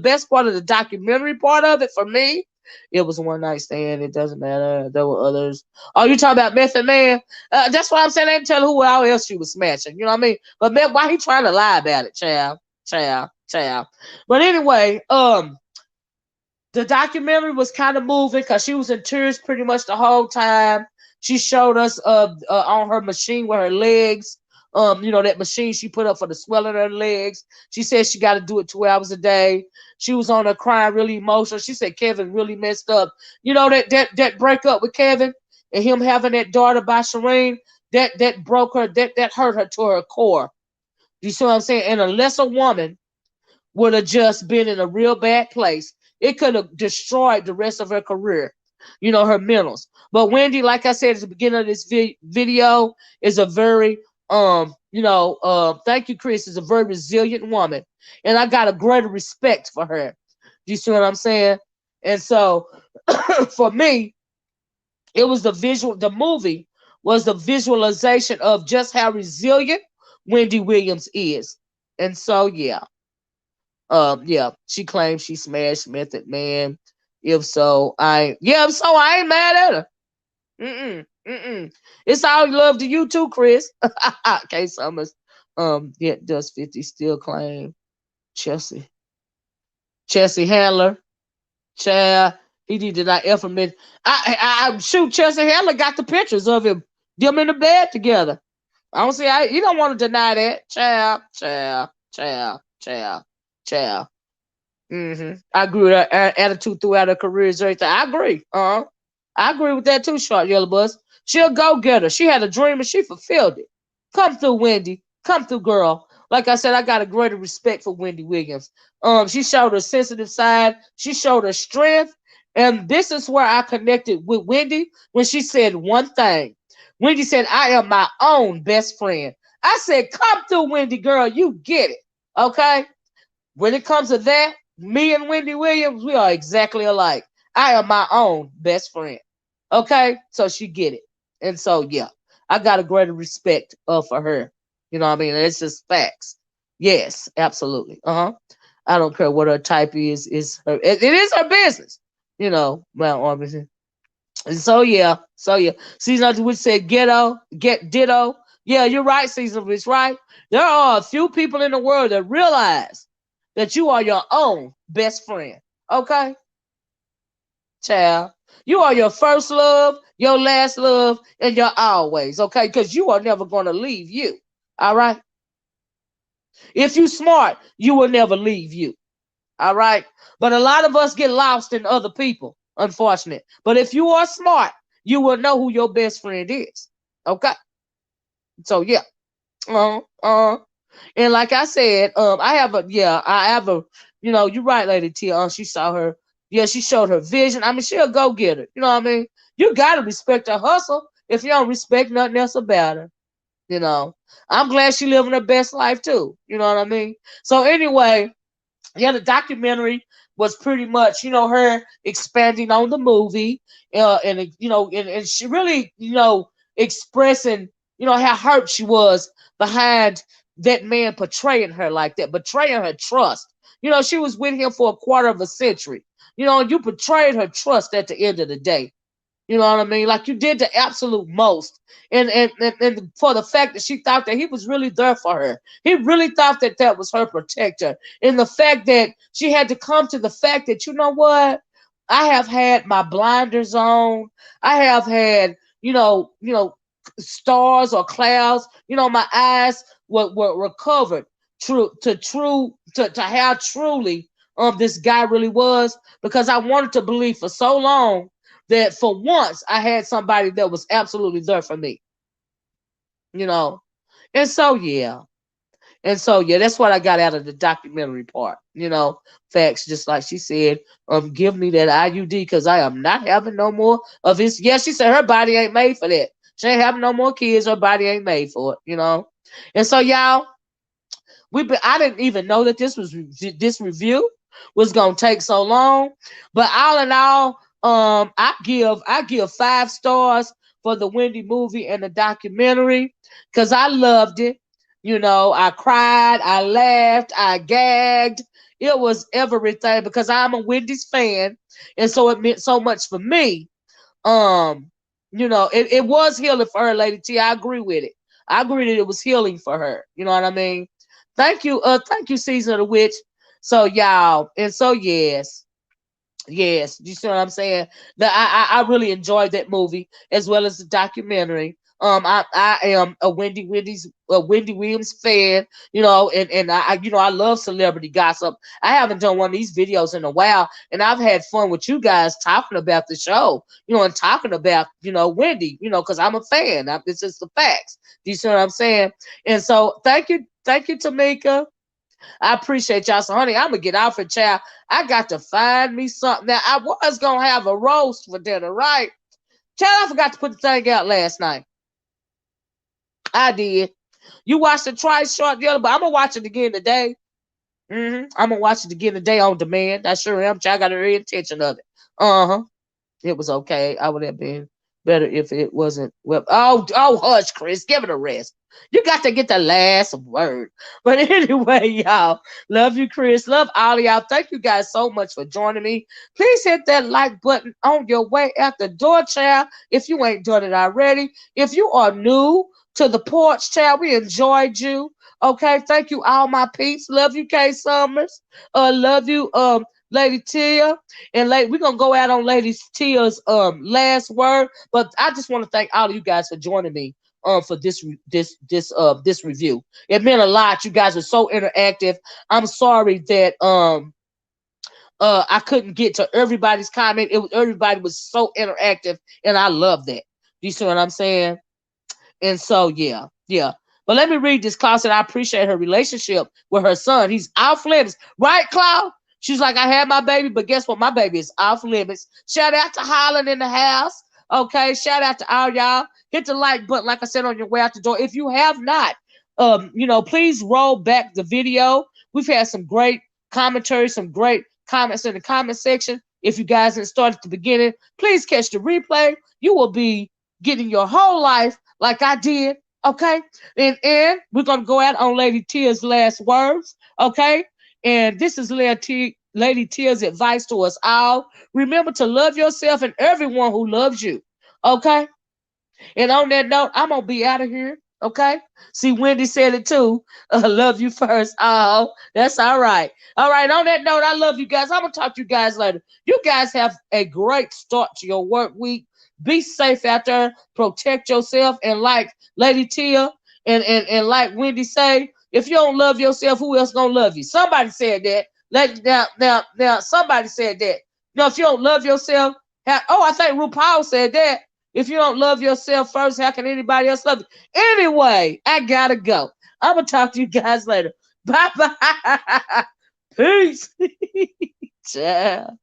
best part of the documentary part of it for me, it was a one night stand. It doesn't matter. There were others. Oh, you talking about Method Man? That's what I'm saying. I didn't tell who else she was smashing. You know what I mean? But man, why he trying to lie about it, child? But anyway, the documentary was kind of moving because she was in tears pretty much the whole time. She showed us on her machine with her legs. That machine she put up for the swelling of her legs. She said she got to do it 2 hours a day. She was on her crying, really emotional. She said Kevin really messed up. You know that breakup with Kevin and him having that daughter by Shireen, that broke her, that hurt her to her core. You see what I'm saying? And unless a woman would have just been in a real bad place, it could have destroyed the rest of her career, her mentals. But Wendy, like I said at the beginning of this video, is a very, thank you, Chris, is a very resilient woman. And I got a greater respect for her. Do you see what I'm saying? And so, for me, it was the movie was the visualization of just how resilient Wendy Williams is. And so, yeah. She claims she smashed Method Man. If so, I ain't mad at her. It's all love to you too, Chris. K Summers. Does 50 still claim Chelsea Handler? Child, he did not ever admit. I shoot. Chelsea Handler got the pictures of them in the bed together. I don't see. You don't want to deny that, child. I agree with her attitude throughout her career is everything. I agree. I agree with that too, Short Yellow Bus. She a go-getter. She had a dream and she fulfilled it. Come through, Wendy. Come through, girl. Like I said, I got a greater respect for Wendy Williams. She showed her sensitive side. She showed her strength. And this is where I connected with Wendy when she said one thing. Wendy said, I am my own best friend. I said, come through, Wendy, girl. You get it. Okay? When it comes to that, me and Wendy Williams, we are exactly alike. I am my own best friend. Okay? So she get it. And so, yeah, I got a greater respect for her. You know what I mean? It's just facts. Yes, absolutely. I don't care what her type is. It is her business. Well, obviously. And so yeah. Season which said get ditto. Yeah, you're right, Season Rich, right? There are a few people in the world that realize that you are your own best friend. Okay? Child. You are your first love, your last love, and your always, okay? Because you are never going to leave you. All right? If you smart, you will never leave you. All right? But a lot of us get lost in other people, unfortunate. But if you are smart, you will know who your best friend is. Okay? So, yeah. And like I said, I have a, you're right, Lady T. She saw her. Yeah, she showed her vision. I mean, she'll go get her. You know what I mean? You got to respect her hustle if you don't respect nothing else about her. I'm glad she living her best life too. You know what I mean? So anyway, yeah, the documentary was pretty much, her expanding on the movie, and she really, expressing, how hurt she was behind that man portraying her like that, betraying her trust. She was with him for a quarter of a century. You betrayed her trust at the end of the day. You know what I mean? Like you did the absolute most. And for the fact that she thought that he was really there for her. He really thought that that was her protector. And the fact that she had to come to the fact that, you know what? I have had my blinders on. I have had, stars or clouds. My eyes were covered to how truly this guy really was, because I wanted to believe for so long that for once I had somebody that was absolutely there for me, you know. And so yeah. And so yeah, that's what I got out of the documentary part. Facts, just like she said, give me that IUD because I am not having no more of this. Yeah, she said her body ain't made for that. She ain't having no more kids. Her body ain't made for it. And so y'all, I didn't even know that this review was gonna take so long. But all in all, I give 5 stars for the Wendy movie and the documentary because I loved it. I cried, I laughed, I gagged. It was everything because I'm a Wendy's fan, and so it meant so much for me. It was healing for her, Lady T. I agree with it. I agree that it was healing for her. You know what I mean? Thank you, Season of the Witch. So y'all, and so yes. Yes, you see what I'm saying? That I really enjoyed that movie as well as the documentary. I am a Wendy Williams fan, and I love celebrity gossip. I haven't done one of these videos in a while, and I've had fun with you guys talking about the show, and talking about Wendy, because I'm a fan. It's just the facts. Do you see what I'm saying? And so thank you, Tamika. I appreciate y'all. So, honey, I'm gonna get out for child. I got to find me something. Now, I was gonna have a roast for dinner, right? Child, I forgot to put the thing out last night. I did. You watched it twice short the other, but I'm gonna watch it again today. I'm gonna watch it again today on demand. I sure am. Child, I got a real intention of it. Uh-huh. It was okay. I would have been better if it wasn't. Well, oh, hush, Chris. Give it a rest. You got to get the last word. But anyway, y'all, love you, Chris. Love all of y'all. Thank you guys so much for joining me. Please hit that like button on your way out the door, child, if you ain't done it already. If you are new to the porch, child, we enjoyed you. Okay, thank you, all my peeps. Love you, K Summers. Love you, Lady Tia. And we're gonna go out on Lady Tia's last word. But I just want to thank all of you guys for joining me for this review. It meant a lot. You guys were so interactive. I'm sorry that I couldn't get to everybody's comment. Everybody was so interactive, and I love that. You see what I'm saying? And so yeah, yeah. But let me read this. Claude said I appreciate her relationship with her son. He's off limits, right, Claude? She's like, I had my baby, but guess what? My baby is off limits. Shout out to Holland in the house. Okay, shout out to all y'all. Hit the like button, like I said, on your way out the door. If you have not, please roll back the video. We've had some great commentary, some great comments in the comment section. If you guys didn't start at the beginning, please catch the replay. You will be getting your whole life like I did. Okay, and we're gonna go out on Lady Tia's last words. Okay, and this is Lady Tia's advice to us all. Remember to love yourself and everyone who loves you. Okay, and on that note, I'm gonna be out of here. Okay. See, Wendy said it too. Love you first. Oh, that's all right. All right. On that note, I love you guys. I'm gonna talk to you guys later. You guys have a great start to your work week. Be safe out there. Protect yourself. And like Lady Tia and like Wendy say, if you don't love yourself, who else gonna love you? Somebody said that. Now, somebody said that. If you don't love yourself, I think RuPaul said that. If you don't love yourself first, how can anybody else love you? Anyway, I gotta go. I'm gonna talk to you guys later. Bye bye. Peace. Ciao.